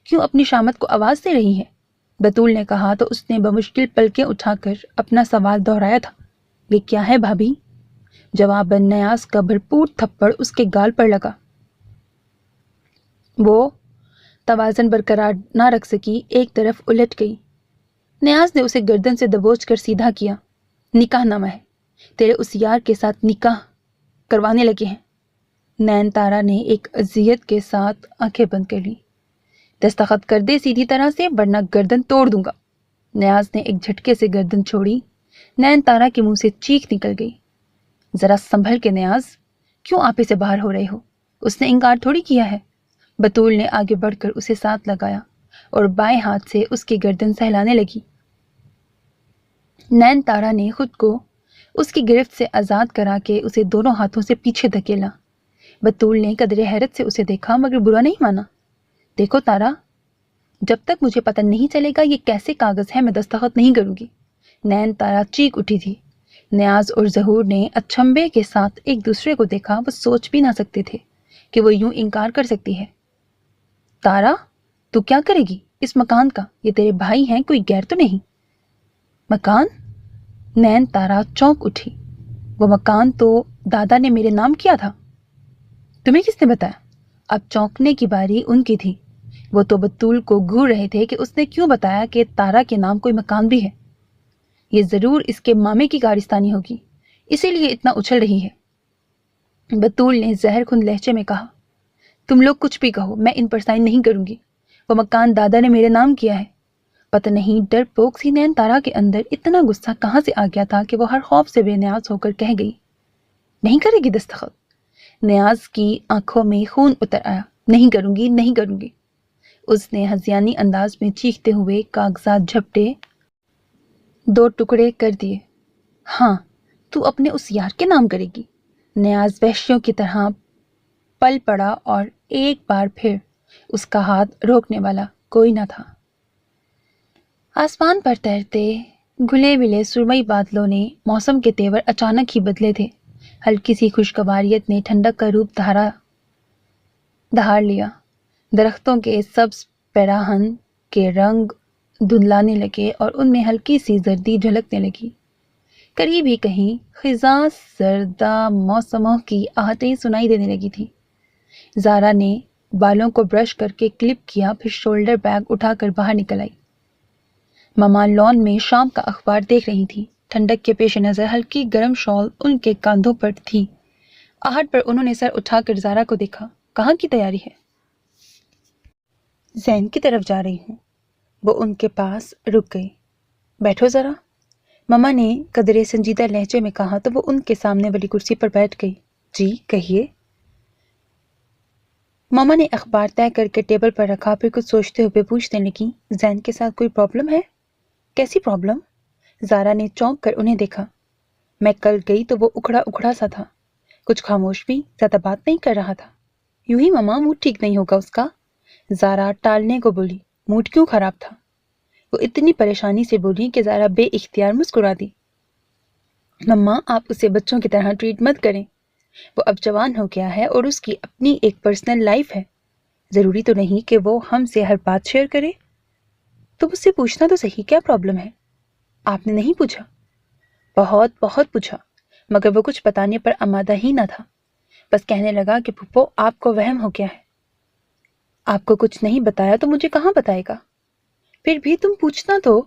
کیوں اپنی شامت کو آواز دے رہی ہے؟ بطول نے کہا تو اس نے بمشکل پلکیں اٹھا کر اپنا سوال دہرایا تھا۔ یہ کیا ہے بھابھی؟ جواباً نیاز کا بھرپور تھپڑ اس کے گال پر لگا۔ وہ توازن برقرار نہ رکھ سکی، ایک طرف الٹ گئی۔ نیاز نے اسے گردن سے دبوچ کر سیدھا کیا۔ نکاح نامہ ہے، تیرے اس یار کے ساتھ نکاح کروانے لگے ہیں۔ نین تارا نے ایک اذیت کے ساتھ آنکھیں بند کر لی۔ دستخط کر دے سیدھی طرح سے، ورنہ گردن توڑ دوں گا۔ نیاز نے ایک جھٹکے سے گردن چھوڑی۔ نین تارا کے منہ سے چیخ نکل گئی۔ ذرا سنبھل کے نیاز، کیوں آپے سے باہر ہو رہے ہو؟ اس نے انکار تھوڑی کیا ہے۔ بطول نے آگے بڑھ کر اسے ساتھ لگایا اور بائیں ہاتھ سے اس کی گردن سہلانے لگی۔ نین تارا نے خود کو اس کی گرفت سے آزاد کرا کے اسے دونوں ہاتھوں سے پیچھے دھکیلا۔ بطول نے قدرے حیرت سے اسے دیکھا مگر برا نہیں مانا۔ دیکھو تارا، جب تک مجھے پتہ نہیں چلے گا یہ کیسے کاغذ ہے، میں دستخط نہیں کروں گی۔ نین تارا چیخ اٹھی تھی۔ نیاز اور ظہور نے اچھمبے کے ساتھ ایک دوسرے کو دیکھا۔ وہ سوچ بھی نہ سکتے تھے کہ وہ یوں انکار کر سکتی ہے۔ تارا، تو کیا کرے گی اس مکان کا؟ یہ تیرے بھائی ہیں، کوئی غیر تو نہیں؟ مکان؟ نین تارا چونک اٹھی۔ وہ مکان تو دادا نے میرے نام کیا تھا۔ تمہیں کس نے بتایا؟ اب چونکنے کی باری ان کی تھی۔ وہ تو بطول کو گھور رہے تھے کہ اس نے کیوں بتایا کہ تارا کے نام کوئی مکان بھی ہے۔ یہ ضرور اس کے مامے کی کارستانی ہوگی، اسی لیے اتنا اچھل رہی ہے۔ بطول نے زہر خون لہجے میں کہا، تم لوگ کچھ بھی کہو، میں ان پر سائن نہیں کروں گی۔ وہ مکان دادا نے میرے نام کیا ہے۔ پتہ نہیں ڈر پوک سی نین تارا کے اندر اتنا غصہ کہاں سے آ گیا تھا کہ وہ ہر خوف سے بے نیاز ہو کر کہہ گئی، نہیں کرے گی دستخط؟ نیاز کی آنکھوں میں خون اتر آیا۔ نہیں کروں گی، نہیں کروں گی۔ اس نے ہذیانی انداز میں چیختے ہوئے کاغذات جھپٹے، 2 ٹکڑے کر دیے۔ ہاں، تو اپنے اس یار کے نام کرے گی؟ نیاز وحشیوں کی طرح پل پڑا اور ایک بار پھر اس کا ہاتھ روکنے والا کوئی نہ تھا۔ آسمان پر تیرتے گلے ولے سرمئی بادلوں نے موسم کے تیور اچانک ہی بدلے تھے۔ ہلکی سی خوشگواریت نے ٹھنڈک کا روپ دھار لیا۔ درختوں کے سبز پیراہن کے رنگ دھندلانے لگے اور ان میں ہلکی سی زردی جھلکنے لگی۔ قریب ہی کہیں خزاں زردہ موسموں کی آہٹیں سنائی دینے لگی تھی۔ زارا نے بالوں کو برش کر کے کلپ کیا، پھر شولڈر بیگ اٹھا کر باہر نکل آئی۔ ماما لان میں شام کا اخبار دیکھ رہی تھی۔ ٹھنڈک کے پیش نظر ہلکی گرم شال ان کے کاندھوں پر تھی۔ آہٹ پر انہوں نے سر اٹھا کر زارا کو دیکھا۔ کہاں کی تیاری ہے؟ زین کی طرف جا رہی ہوں۔ وہ ان کے پاس رک گئی۔ بیٹھو ذرا، ماما نے قدرے سنجیدہ لہجے میں کہا تو وہ ان کے سامنے والی کرسی پر بیٹھ گئی۔ جی کہیے۔ ماما نے اخبار طے کر کے ٹیبل پر رکھا، پھر کچھ سوچتے ہوئے پوچھنے لگی، زین کے ساتھ کوئی پرابلم ہے؟ کیسی پرابلم؟ زارا نے چونک کر انہیں دیکھا۔ میں کل گئی تو وہ اکھڑا اکھڑا سا تھا، کچھ خاموش بھی، زیادہ بات نہیں کر رہا تھا۔ یوں ہی ماما، موڈ ٹھیک نہیں ہوگا اس کا؟ زارا ٹالنے کو بولی۔ موڈ کیوں خراب تھا؟ وہ اتنی پریشانی سے بولی کہ زارا بے اختیار مسکرا دی۔ مما، آپ اسے بچوں کی طرح ٹریٹ مت کریں، وہ اب جوان ہو گیا ہے اور اس کی اپنی ایک پرسنل لائف ہے، ضروری تو نہیں کہ وہ ہم سے ہر بات شیئر کرے۔ تو مجھ سے پوچھنا تو صحیح، کیا پرابلم ہے؟ آپ نے نہیں پوچھا؟ بہت بہت پوچھا، مگر وہ کچھ بتانے پر آمادہ ہی نہ تھا، بس کہنے لگا کہ پھپھو آپ کو وہم ہو گیا ہے۔ آپ کو کچھ نہیں بتایا تو مجھے کہاں بتائے گا؟ پھر بھی تم پوچھنا تو۔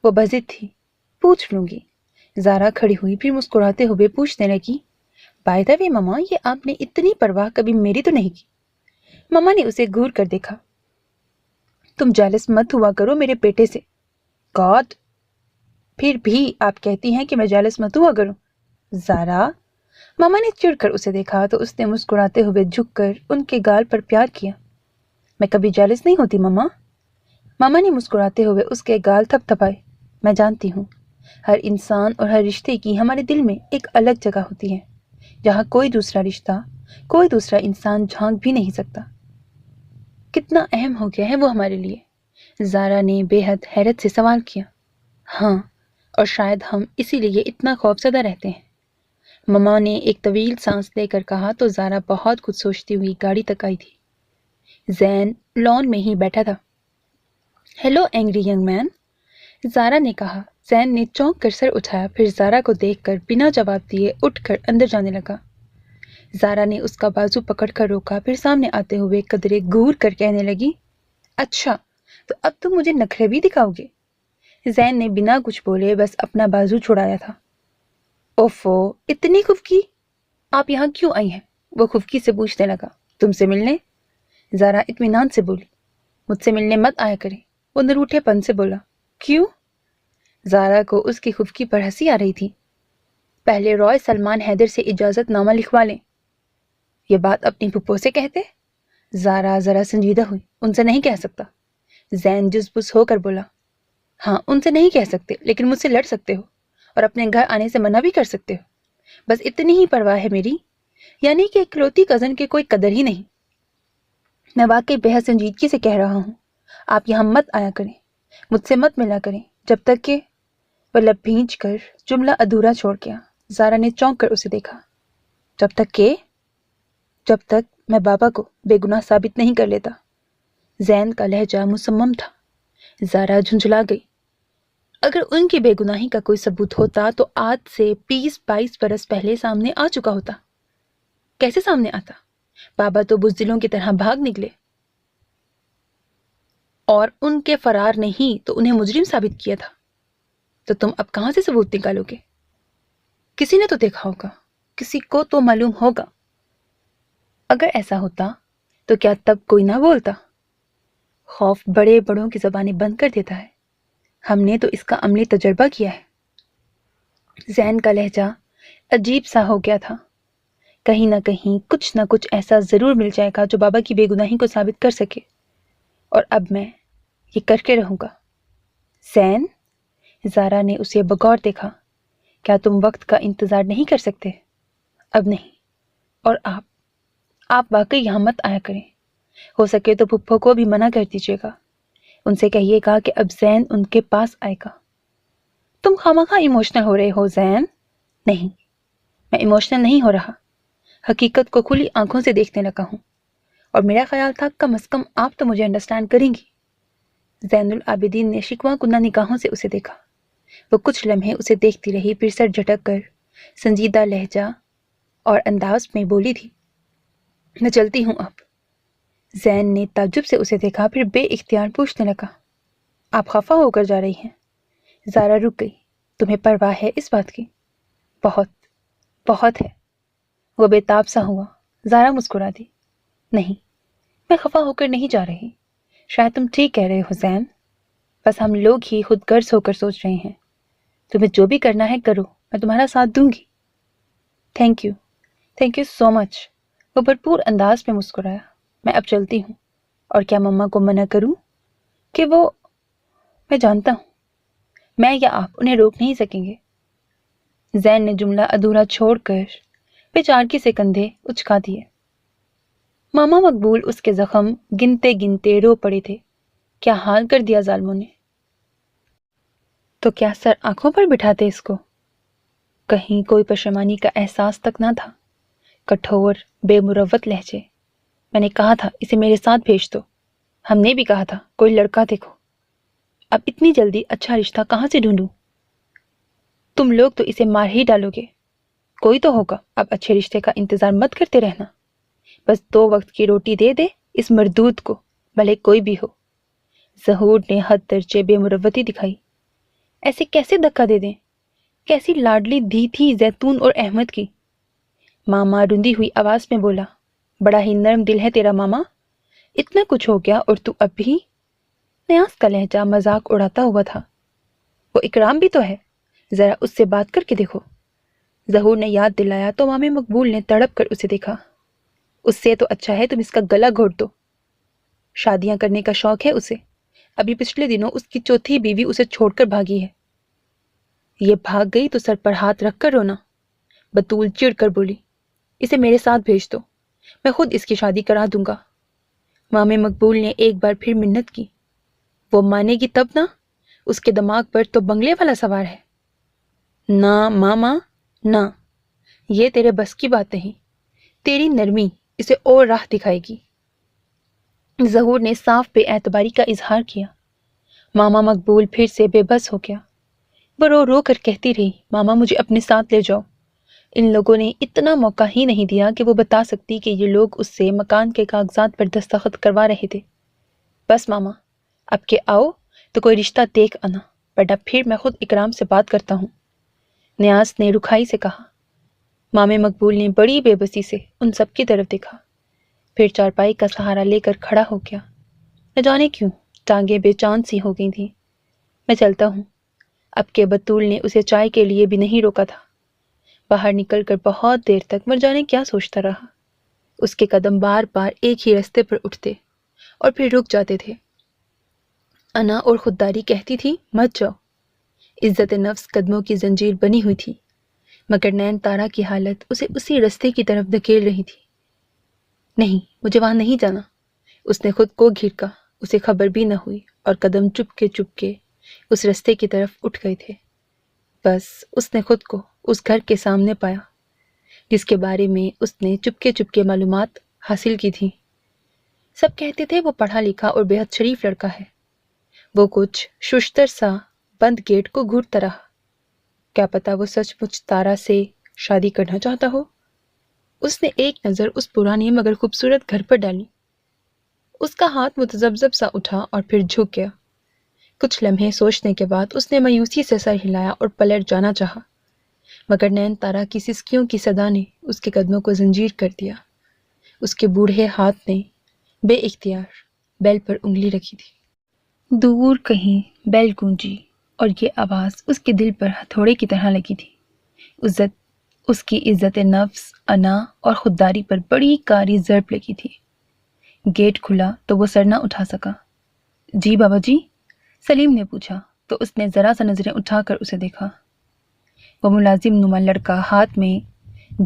وہ بضد تھی۔ پوچھ لوں گی۔ زارا کھڑی ہوئی، پھر مسکراتے ہوئے پوچھنے لگی، بائی دا وے مما، یہ آپ نے اتنی پرواہ کبھی میری تو نہیں کی؟ مما نے اسے گھور کر دیکھا۔ تم جالس مت ہوا کرو میرے بیٹے سے۔ گاڈ، پھر بھی آپ کہتی ہیں کہ میں جالس مت ہوا کروں؟ زارا، ماما نے چڑ کر اسے دیکھا تو اس نے مسکراتے ہوئے جھک کر ان کے گال پر پیار کیا۔ میں کبھی جالس نہیں ہوتی ماما۔ ماما نے مسکراتے ہوئے اس کے گال تھپ تھپائے۔ میں جانتی ہوں، ہر انسان اور ہر رشتے کی ہمارے دل میں ایک الگ جگہ ہوتی ہے، جہاں کوئی دوسرا رشتہ، کوئی دوسرا انسان جھانک بھی نہیں سکتا۔ کتنا اہم ہو گیا ہے وہ ہمارے لیے؟ زارا نے بے حد حیرت سے سوال کیا۔ ہاں، اور شاید ہم اسی لیے اتنا خوفزدہ رہتے ہیں، مما نے ایک طویل سانس لے کر کہا تو زارا بہت کچھ سوچتی ہوئی گاڑی تک آئی تھی۔ زین لان میں ہی بیٹھا تھا۔ ہیلو اینگری ینگ مین، زارا نے کہا۔ زین نے چونک کر سر اٹھایا، پھر زارا کو دیکھ کر بنا جواب دیے اٹھ کر اندر جانے لگا۔ زارا نے اس کا بازو پکڑ کر روکا، پھر سامنے آتے ہوئے قدرے گھور کر کہنے لگی، اچھا تو اب تم مجھے نخرے بھی دکھاؤ گے؟ زین نے بنا کچھ بولے بس اپنا بازو چھڑایا تھا۔ اوفو، اتنی خفکی؟ آپ یہاں کیوں آئی ہیں؟ وہ خفکی سے پوچھنے لگا۔ تم سے ملنے؟ زارا اطمینان سے بولی۔ مجھ سے ملنے مت آیا کریں، وہ نروٹھے پن سے بولا۔ کیوں؟ زارا کو اس کی خفکی پر ہنسی آ رہی تھی۔ پہلے رائے سلمان حیدر سے اجازت نامہ لکھوا لیں۔ یہ بات اپنی پھپھو سے کہتے؟ زارا ذرا سنجیدہ ہوئی۔ ان سے نہیں کہہ سکتا۔ زین جس بس ہو کر بولا۔ ہاں، ان سے نہیں کہہ سکتے، لیکن مجھ سے لڑ سکتے ہو اور اپنے گھر آنے سے منع بھی کر سکتے ہو، بس اتنی ہی پرواہ ہے میری، یعنی کہ اکلوتی کزن کی کوئی قدر ہی نہیں۔ میں واقعی بے حد سنجیدگی سے کہہ رہا ہوں، آپ یہاں مت آیا کریں، مجھ سے مت ملا کریں، جب تک کہ… وہ لب بھینچ کر جملہ ادھورا چھوڑ گیا۔ زارا نے چونک کر اسے دیکھا۔ جب تک کہ… جب تک میں بابا کو بے گناہ ثابت نہیں کر لیتا۔ زین کا لہجہ مصمم تھا۔ زارا جھنجھلا گئی۔ اگر ان کی بے گناہی کا کوئی ثبوت ہوتا تو آج سے 20-22 برس پہلے سامنے آ چکا ہوتا۔ کیسے سامنے آتا؟ بابا تو بزدلوں کی طرح بھاگ نکلے، اور ان کے فرار نے ہی تو انہیں مجرم ثابت کیا تھا۔ تو تم اب کہاں سے ثبوت نکالو گے؟ کسی نے تو دیکھا ہوگا، کسی کو تو معلوم ہوگا۔ اگر ایسا ہوتا تو کیا تب کوئی نہ بولتا؟ خوف بڑے بڑوں کی زبانیں بند کر دیتا ہے، ہم نے تو اس کا عملی تجربہ کیا ہے۔ زین کا لہجہ عجیب سا ہو گیا تھا۔ کہیں نہ کہیں کچھ نہ کچھ ایسا ضرور مل جائے گا جو بابا کی بے گناہی کو ثابت کر سکے، اور اب میں یہ کر کے رہوں گا۔ زین، زارا نے اسے بغور دیکھا، کیا تم وقت کا انتظار نہیں کر سکتے؟ اب نہیں، اور آپ واقعی یہاں مت آیا کریں، ہو سکے تو پھپھو کو بھی منع کر دیجیے گا، ان سے کہیے گا کہ اب زین ان کے پاس آئے گا۔ تم خواہ ایموشنل ہو رہے ہو زین۔ نہیں، میں ایموشنل نہیں ہو رہا، حقیقت کو کھلی آنکھوں سے دیکھنے لگا ہوں، اور میرا خیال تھا کم از کم آپ تو مجھے انڈرسٹینڈ کریں گی۔ زین العابدین نے شکوہ کنہ نگاہوں سے اسے دیکھا۔ وہ کچھ لمحے اسے دیکھتی رہی، پھر سر جھٹک کر سنجیدہ لہجہ اور انداز میں بولی تھی، میں چلتی ہوں اب۔ زین نے تعجب سے اسے دیکھا، پھر بے اختیار پوچھنے لگا، آپ خفا ہو کر جا رہی ہیں؟ زارا رک گئی۔ تمہیں پرواہ ہے اس بات کی؟ بہت بہت ہے۔ وہ بے تاب سا ہوا۔ زارا مسکرا دی۔ نہیں، میں خفا ہو کر نہیں جا رہی۔ شاید تم ٹھیک کہہ رہے ہو زین، بس ہم لوگ ہی خود غرض ہو کر سوچ رہے ہیں۔ تمہیں جو بھی کرنا ہے کرو، میں تمہارا ساتھ دوں گی۔ تھینک یو سو مچ۔ وہ بھرپور انداز میں مسکرایا۔ میں اب چلتی ہوں، اور کیا مما کو منع کروں کہ وہ… میں جانتا ہوں میں یا آپ انہیں روک نہیں سکیں گے۔ زین نے جملہ ادھورا چھوڑ کر بیچارگی سے کندھے اچکا دیے۔ ماما مقبول اس کے زخم گنتے گنتے رو پڑے تھے۔ کیا حال کر دیا ظالموں نے! تو کیا سر آنکھوں پر بٹھاتے اس کو؟ کہیں کوئی پشیمانی کا احساس تک نہ تھا۔ کٹھور بے مروت لہجے۔ میں نے کہا تھا اسے میرے ساتھ بھیج دو۔ ہم نے بھی کہا تھا کوئی لڑکا دیکھو۔ اب اتنی جلدی اچھا رشتہ کہاں سے ڈھونڈوں؟ تم لوگ تو اسے مار ہی ڈالو گے۔ کوئی تو ہوگا، اب اچھے رشتے کا انتظار مت کرتے رہنا۔ بس 2 وقت کی روٹی دے دے اس مردود کو، بھلے کوئی بھی ہو۔ ظہور نے حد درجے بے مروتی دکھائی۔ ایسے کیسے دھکا دے دیں؟ کیسی لاڈلی دھی تھی زیتون اور احمد کی۔ ماما رندی ہوئی آواز میں بولا، بڑا ہی نرم دل ہے تیرا ماما، اتنا کچھ ہو گیا اور تو اب بھی… نیاز کا لہجہ مذاق اڑاتا ہوا تھا۔ وہ اکرام بھی تو ہے، ذرا اس سے بات کر کے دیکھو۔ ظہور نے یاد دلایا تو مامے مقبول نے تڑپ کر اسے دیکھا۔ اس سے تو اچھا ہے تم اس کا گلا گھونٹ دو۔ شادیاں کرنے کا شوق ہے اسے۔ ابھی پچھلے دنوں اس کی چوتھی بیوی اسے چھوڑ کر بھاگی ہے۔ یہ بھاگ گئی تو سر پر ہاتھ رکھ کر رونا۔ بطول چڑ کر بولی، اسے میرے ساتھ بھیج دو، میں خود اس کی شادی کرا دوں گا۔ مامے مقبول نے ایک بار پھر منت کی۔ وہ مانے گی تب نا، اس کے دماغ پر تو بنگلے والا سوار ہے۔ نہ ماما نہ، یہ تیرے بس کی بات نہیں۔ تیری نرمی اسے اور راہ دکھائے گی۔ ظہور نے صاف بے اعتباری کا اظہار کیا۔ ماما مقبول پھر سے بے بس ہو گیا۔ وہ رو رو کر کہتی رہی، ماما مجھے اپنے ساتھ لے جاؤ۔ ان لوگوں نے اتنا موقع ہی نہیں دیا کہ وہ بتا سکتی کہ یہ لوگ اس سے مکان کے کاغذات پر دستخط کروا رہے تھے۔ بس ماما، اب کہ آؤ تو کوئی رشتہ دیکھ آنا، ورنہ پھر میں خود اکرام سے بات کرتا ہوں۔ نیاز نے رکھائی سے کہا۔ مامے مقبول نے بڑی بے بسی سے ان سب کی طرف دیکھا، پھر چارپائی کا سہارا لے کر کھڑا ہو گیا۔ نہ جانے کیوں ٹانگیں بے چان سی ہو گئی تھیں۔ میں چلتا ہوں۔ اب کہ بطول نے اسے چائے کے لیے بھی نہیں روکا تھا۔ باہر نکل کر بہت دیر تک مر جانے کیا سوچتا رہا۔ اس کے قدم بار بار ایک ہی رستے پر اٹھتے اور پھر رک جاتے تھے۔ انا اور خودداری کہتی تھی مت جاؤ۔ عزت نفس قدموں کی زنجیر بنی ہوئی تھی، مگر نین تارا کی حالت اسے اسی رستے کی طرف دھکیل رہی تھی۔ نہیں، مجھے وہاں نہیں جانا۔ اس نے خود کو گھیرکا، اسے خبر بھی نہ ہوئی، اور قدم چپ کے اس رستے کی طرف اٹھ گئے تھے۔ بس اس نے خود کو اس گھر کے سامنے پایا جس کے بارے میں اس نے چپ کے معلومات حاصل کی تھی۔ سب کہتے تھے وہ پڑھا لکھا اور بے حد شریف لڑکا ہے۔ وہ کچھ ششتر سا بند گیٹ کو گھورتا رہا۔ کیا پتا وہ سچ مچ تارا سے شادی کرنا چاہتا ہو۔ اس نے ایک نظر اس پرانے مگر خوبصورت گھر پر ڈالی۔ اس کا ہاتھ متذبذب سا اٹھا اور پھر جھک گیا۔ کچھ لمحے سوچنے کے بعد اس نے مایوسی سے سر ہلایا اور پلٹ جانا چاہا، مگر نین تارا کی سسکیوں کی صدا نے اس کے قدموں کو زنجیر کر دیا۔ اس کے بوڑھے ہاتھ نے بے اختیار بیل پر انگلی رکھی تھی۔ دور کہیں بیل گونجی اور یہ آواز اس کے دل پر ہتھوڑے کی طرح لگی تھی۔ اس کی عزت نفس، انا اور خودداری پر بڑی کاری ضرب لگی تھی۔ گیٹ کھلا تو وہ سر نہ اٹھا سکا۔ جی بابا جی؟ سلیم نے پوچھا تو اس نے ذرا سا نظریں اٹھا کر اسے دیکھا۔ وہ ملازم نما لڑکا ہاتھ میں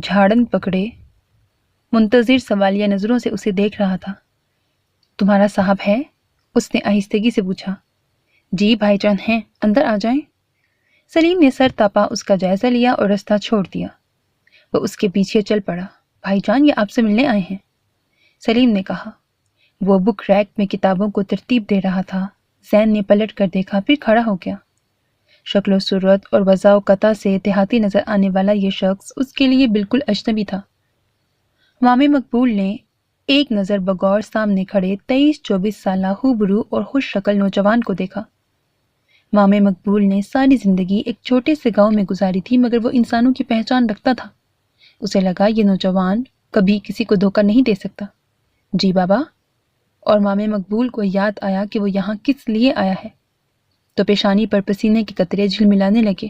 جھاڑن پکڑے منتظر سوالیہ نظروں سے اسے دیکھ رہا تھا۔ تمہارا صاحب ہے؟ اس نے آہستگی سے پوچھا۔ جی بھائی جان ہیں، اندر آ جائیں۔ سلیم نے سر تاپا اس کا جائزہ لیا اور رستہ چھوڑ دیا۔ وہ اس کے پیچھے چل پڑا۔ بھائی جان یہ آپ سے ملنے آئے ہیں، سلیم نے کہا۔ وہ بک ریک میں کتابوں کو ترتیب دے رہا تھا۔ زین نے پلٹ کر دیکھا، پھر کھڑا ہو گیا۔ شکل و صورت اور وضع و قطع سے دیہاتی نظر آنے والا یہ شخص اس کے لیے بالکل اجنبی تھا۔ مامے مقبول نے ایک نظر بغور سامنے کھڑے 23-24 سالہ خوبرو اور خوش شکل نوجوان کو دیکھا۔ مامے مقبول نے ساری زندگی ایک چھوٹے سے گاؤں میں گزاری تھی، مگر وہ انسانوں کی پہچان رکھتا تھا۔ اسے لگا یہ نوجوان کبھی کسی کو دھوکہ نہیں دے سکتا۔ جی بابا۔ اور مامے مقبول کو یاد آیا کہ وہ یہاں کس لیے آیا ہے، تو پیشانی پر پسینے کے قطرے جھلملانے لگے۔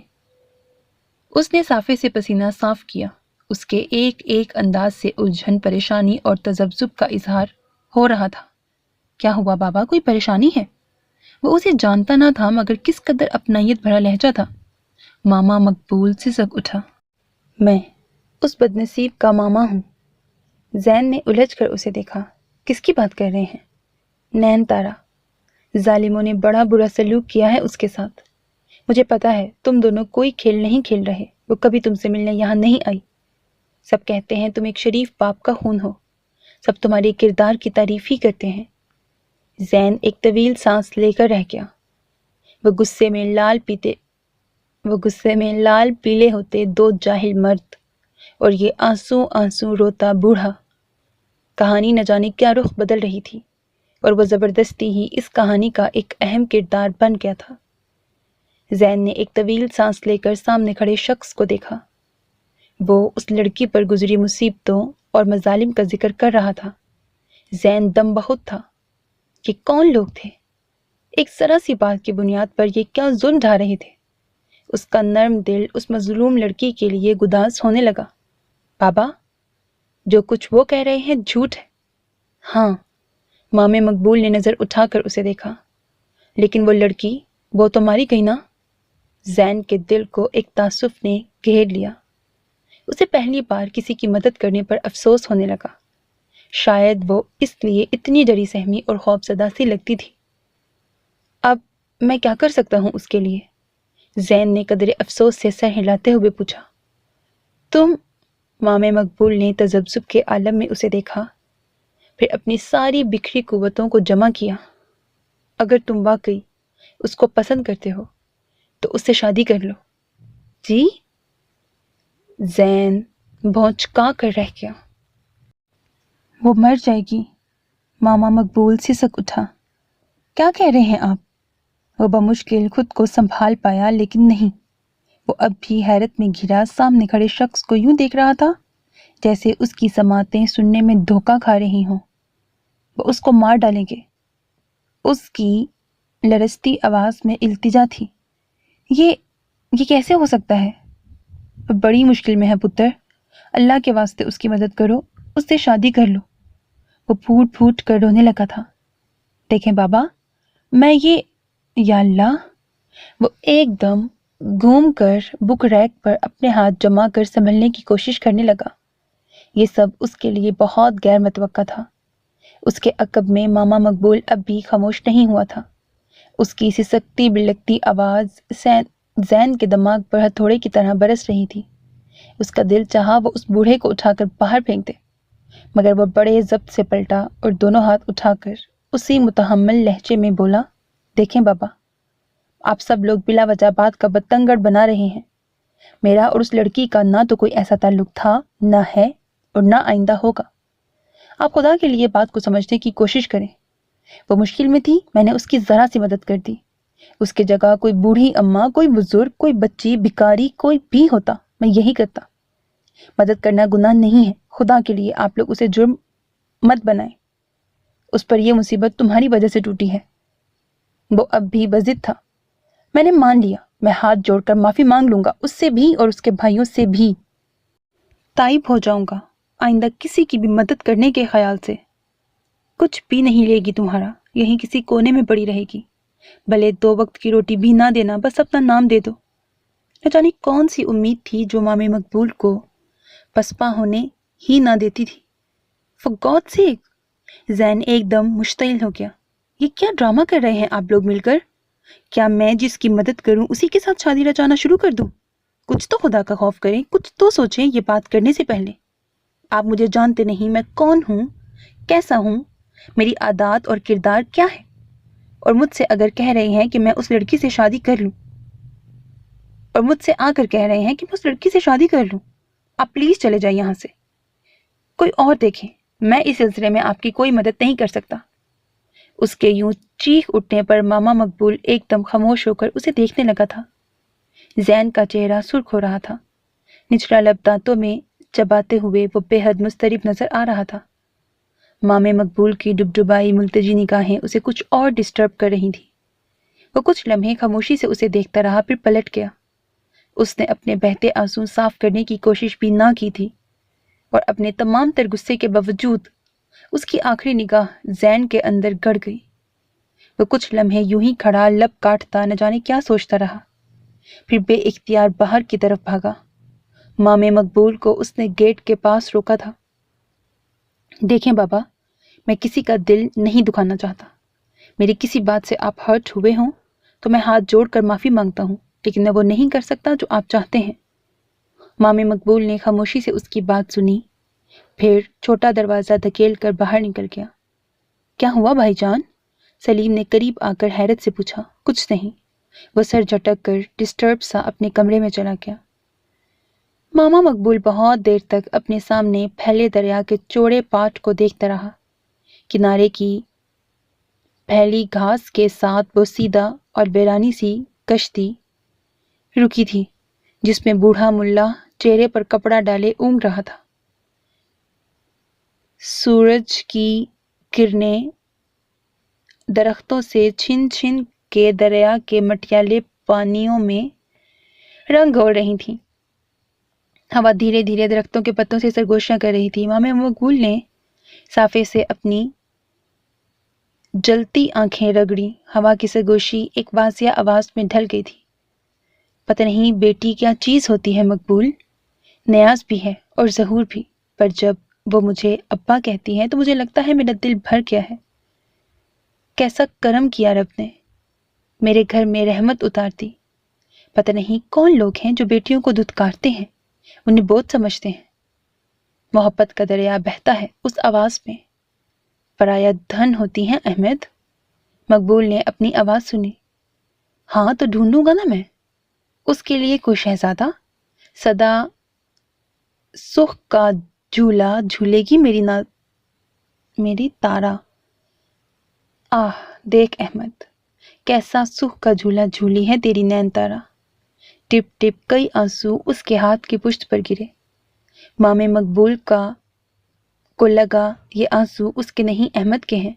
اس نے صافے سے پسینہ صاف کیا۔ اس کے ایک ایک انداز سے الجھن، پریشانی اور تذبذب کا اظہار ہو رہا تھا۔ کیا ہوا بابا، کوئی پریشانی ہے؟ وہ اسے جانتا نہ تھا، مگر کس قدر اپنائیت بھرا لہجہ تھا۔ ماما مقبول سسک اٹھا۔ میں اس بدنصیب کا ماما ہوں۔ زین نے الجھ کر اسے دیکھا۔ کس کی بات کر رہے ہیں؟ نین تارا۔ ظالموں نے بڑا برا سلوک کیا ہے اس کے ساتھ۔ مجھے پتا ہے تم دونوں کوئی کھیل نہیں کھیل رہے، وہ کبھی تم سے ملنے یہاں نہیں آئی۔ سب کہتے ہیں تم ایک شریف باپ کا خون ہو، سب تمہارے کردار کی تعریف ہی کرتے ہیں۔ زین ایک طویل سانس لے کر رہ گیا۔ وہ غصے میں لال پیلے ہوتے دو جاہل مرد، اور یہ آنسو آنسو روتا بوڑھا۔ کہانی نہ جانے کیا رخ بدل رہی تھی، اور وہ زبردستی ہی اس کہانی کا ایک اہم کردار بن گیا تھا۔ زین نے ایک طویل سانس لے کر سامنے کھڑے شخص کو دیکھا۔ وہ اس لڑکی پر گزری مصیبتوں اور مظالم کا ذکر کر رہا تھا۔ زین دم بخود تھا کہ کون لوگ تھے، ایک ذرا سی بات کی بنیاد پر یہ کیا ظلم ڈھا رہے تھے۔ اس کا نرم دل اس مظلوم لڑکی کے لیے گداز ہونے لگا۔ بابا، جو کچھ وہ کہہ رہے ہیں جھوٹ ہے۔ ہاں، مامے مقبول نے نظر اٹھا کر اسے دیکھا۔ لیکن وہ لڑکی، وہ تو ماری گئی نا؟ زین کے دل کو ایک تعصب نے گھیر لیا۔ اسے پہلی بار کسی کی مدد کرنے پر افسوس ہونے لگا۔ شاید وہ اس لیے اتنی ڈری سہمی اور خوف زدہ سی لگتی تھی۔ اب میں کیا کر سکتا ہوں اس کے لیے؟ زین نے قدرے افسوس سے سر ہلاتے ہوئے پوچھا۔ تم، مامے مقبول نے تذبذب کے عالم میں اسے دیکھا، پھر اپنی ساری بکھری قوتوں کو جمع کیا۔ اگر تم واقعی اس کو پسند کرتے ہو تو اس سے شادی کر لو۔ جی؟ زین بھونچکا کر رہ گیا۔ وہ مر جائے گی۔ ماما مقبول سسک اٹھا۔ کیا کہہ رہے ہیں آپ؟ وہ بمشکل خود کو سنبھال پایا، لیکن نہیں۔ وہ اب بھی حیرت میں گھرا سامنے کھڑے شخص کو یوں دیکھ رہا تھا جیسے اس کی سماعتیں سننے میں دھوکہ کھا رہی ہوں۔ وہ اس کو مار ڈالیں گے۔ اس کی لرزتی آواز میں التجا تھی۔ یہ کیسے ہو سکتا ہے؟ بڑی مشکل میں ہے پتر، اللہ کے واسطے اس کی مدد کرو، اس سے شادی کر لو۔ وہ پھوٹ پھوٹ کر رونے لگا تھا۔ دیکھیں بابا، میں یا اللہ۔ وہ ایک دم گھوم کر بک ریک پر اپنے ہاتھ جما کر سنبھلنے کی کوشش کرنے لگا۔ یہ سب اس کے لیے بہت غیر متوقع تھا۔ اس کے عقب میں ماما مقبول اب بھی خاموش نہیں ہوا تھا۔ اس کی سسکتی بلکتی آواز زین کے دماغ پر ہتھوڑے کی طرح برس رہی تھی۔ اس کا دل چاہا وہ اس بوڑھے کو اٹھا کر باہر پھینک دے، مگر وہ بڑے ضبط سے پلٹا اور دونوں ہاتھ اٹھا کر اسی متحمل لہجے میں بولا، دیکھیں بابا، آپ سب لوگ بلا وجہ بات کا بتنگڑ بنا رہے ہیں۔ میرا اور اس لڑکی کا نہ تو کوئی ایسا تعلق تھا، نہ ہے، اور نہ آئندہ ہوگا۔ آپ خدا کے لیے بات کو سمجھنے کی کوشش کریں۔ وہ مشکل میں تھی، میں نے اس کی ذرا سی مدد کر دی۔ اس کی جگہ کوئی بوڑھی اماں، کوئی بزرگ، کوئی بچی، بھکاری، کوئی بھی ہوتا، میں یہی کرتا۔ مدد کرنا گناہ نہیں ہے، خدا کے لیے آپ لوگ اسے جرم مت بنائیں۔ اس پر یہ مصیبت تمہاری وجہ سے ٹوٹی ہے۔ وہ اب بھی بضد تھا۔ میں نے مان لیا، میں ہاتھ جوڑ کر معافی مانگ لوں گا، اس سے بھی اور اس کے بھائیوں سے بھی۔ تائب ہو جاؤں گا، آئندہ کسی کی بھی مدد کرنے کے خیال سے۔ کچھ بھی نہیں لے گی تمہارا، یہیں کسی کونے میں پڑی رہے گی، بھلے 2 وقت کی روٹی بھی نہ دینا، بس اپنا نام دے دو۔ نہ جانے کون سی امید تھی جو مامے مقبول کو پسپا ہونے ہی نہ دیتی تھی۔ For God's sake! زین ایک دم مشتعل ہو گیا۔ یہ کیا ڈرامہ کر رہے ہیں آپ لوگ مل کر؟ کیا میں جس کی مدد کروں اسی کے ساتھ شادی رچانا شروع کر دوں؟ کچھ تو خدا کا خوف کریں، کچھ تو سوچیں یہ بات کرنے سے پہلے۔ آپ مجھے جانتے نہیں، میں کون ہوں، کیسا ہوں، میری عادات اور کردار کیا ہے، اور مجھ سے اگر کہہ رہے ہیں کہ میں اس لڑکی سے شادی کر لوں، اور مجھ سے آ کر کہہ رہے ہیں کہ میں اس لڑکی سے شادی کر لوں، آپ پلیز چلے جائیں یہاں سے، کوئی اور دیکھیں، میں اس سلسلے میں آپ کی کوئی مدد نہیں کر سکتا۔ اس کے یوں چیخ اٹھنے پر ماما مقبول ایک دم خاموش ہو کر اسے دیکھنے لگا تھا۔ زین کا چہرہ سرخ ہو رہا تھا، نچلا لب دانتوں میں چباتے ہوئے وہ بے حد مضطرب نظر آ رہا تھا۔ مامے مقبول کی ڈبڈبائی ملتجی نگاہیں اسے کچھ اور ڈسٹرب کر رہی تھیں۔ وہ کچھ لمحے خاموشی سے اسے دیکھتا رہا، پھر پلٹ گیا۔ اس نے اپنے بہتے آنسو صاف کرنے کی کوشش بھی نہ کی تھی، اور اپنے تمام تر غصے کے باوجود اس کی آخری نگاہ زین کے اندر گڑ گئی۔ وہ کچھ لمحے یوں ہی کھڑا لب کاٹتا نہ جانے کیا سوچتا رہا، پھر بے اختیار باہر کی طرف بھاگا۔ مامے مقبول کو اس نے گیٹ کے پاس روکا تھا۔ دیکھیں بابا، میں کسی کا دل نہیں دکھانا چاہتا۔ میری کسی بات سے آپ ہرٹ ہوئے ہوں تو میں ہاتھ جوڑ کر معافی مانگتا ہوں، لیکن میں وہ نہیں کر سکتا جو آپ چاہتے ہیں۔ مامے مقبول نے خاموشی سے اس کی بات سنی، پھر چھوٹا دروازہ دھکیل کر باہر نکل گیا۔ کیا ہوا بھائی جان؟ سلیم نے قریب آ کر حیرت سے پوچھا۔ کچھ نہیں، وہ سر جھٹک کر ڈسٹرب سا اپنے کمرے میں چلا گیا۔ ماما مقبول بہت دیر تک اپنے سامنے پھیلے دریا کے چوڑے پاٹ کو دیکھتا رہا۔ کنارے کی پھیلی گھاس کے ساتھ وہ سیدھا اور ویرانی سی کشتی رکی تھی، جس میں بوڑھا ملا چہرے پر کپڑا ڈالے اونگ رہا تھا۔ سورج کی کرنیں درختوں سے چھن چھن کے دریا کے مٹیالے پانیوں میں رنگ گھول رہی تھیں۔ ہوا دھیرے دھیرے درختوں کے پتوں سے سرگوشیاں کر رہی تھی۔ ماما مقبول نے صافے سے اپنی جلتی آنکھیں رگڑی۔ ہوا کی سرگوشی ایک واضح آواز میں ڈھل گئی تھی۔ پتہ نہیں بیٹی کیا چیز ہوتی ہے مقبول، نیاز بھی ہے اور ظہور بھی، پر جب وہ مجھے ابا کہتی ہے تو مجھے لگتا ہے میرا دل بھر گیا ہے۔ کیسا کرم کیا رب نے، میرے گھر میں رحمت اتار دی۔ پتہ نہیں کون لوگ ہیں جو بیٹیوں کو دھتکارتے ہیں، انہیں بہت سمجھتے ہیں۔ محبت کا دریا بہتا ہے اس آواز میں۔ پرایا دھن ہوتی ہیں احمد۔ مقبول نے اپنی آواز سنی۔ ہاں تو ڈھونڈوں گا نا میں اس کے لیے کوئی شہزادہ۔ سدا سکھ کا جھولا جھولے گی میری تارا۔ آہ دیکھ احمد، کیسا سکھ کا جھولا جھولی ہے تیری نین تارا۔ ٹپ ٹپ کئی آنسو اس کے ہاتھ کی پشت پر گرے۔ مامے مقبول کو لگا یہ آنسو اس کے نہیں احمد کے ہیں۔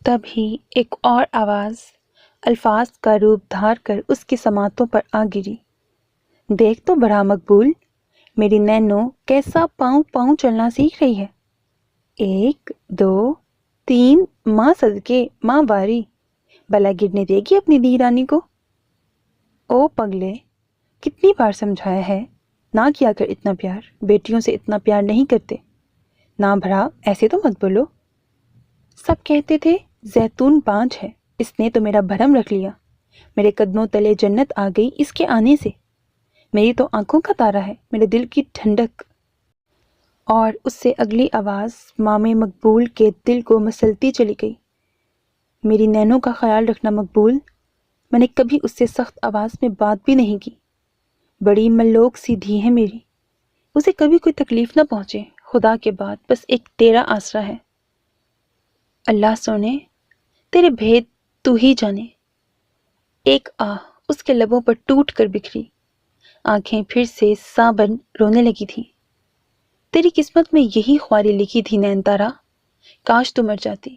تب ہی ایک اور آواز الفاظ کا روپ دھار کر اس کی سماعتوں پر آ گری۔ دیکھ تو بڑھا مقبول، میری نینو کیسا پاؤں پاؤں چلنا سیکھ رہی ہے۔ 1 2 3 ماں صدقے ماں واری، بلا گرنے دے گی اپنی دی رانی کو۔ او پگلے، کتنی بار سمجھایا ہے نہ کیا کر اتنا پیار، بیٹیوں سے اتنا پیار نہیں کرتے۔ نہ بھرا ایسے تو مت بولو۔ سب کہتے تھے زیتون بانجھ ہے، اس نے تو میرا بھرم رکھ لیا۔ میرے قدموں تلے جنت آ گئی اس کے آنے سے۔ میری تو آنکھوں کا تارا ہے، میرے دل کی ٹھنڈک۔ اور اس سے اگلی آواز مامے مقبول کے دل کو مسلتی چلی گئی۔ میری نینوں کا خیال رکھنا مقبول۔ میں نے کبھی اس سے سخت آواز میں بات بھی نہیں کی۔ بڑی ملوک سی دھی ہے میری، اسے کبھی کوئی تکلیف نہ پہنچے۔ خدا کے بعد بس ایک تیرا آسرا ہے۔ اللہ سونے، تیرے بھید تو ہی جانے۔ ایک آہ اس کے لبوں پر ٹوٹ کر بکھری، آنکھیں پھر سے سابن رونے لگی تھی۔ تیری قسمت میں یہی خواری لکھی تھی نین تارا، کاش تو مر جاتی،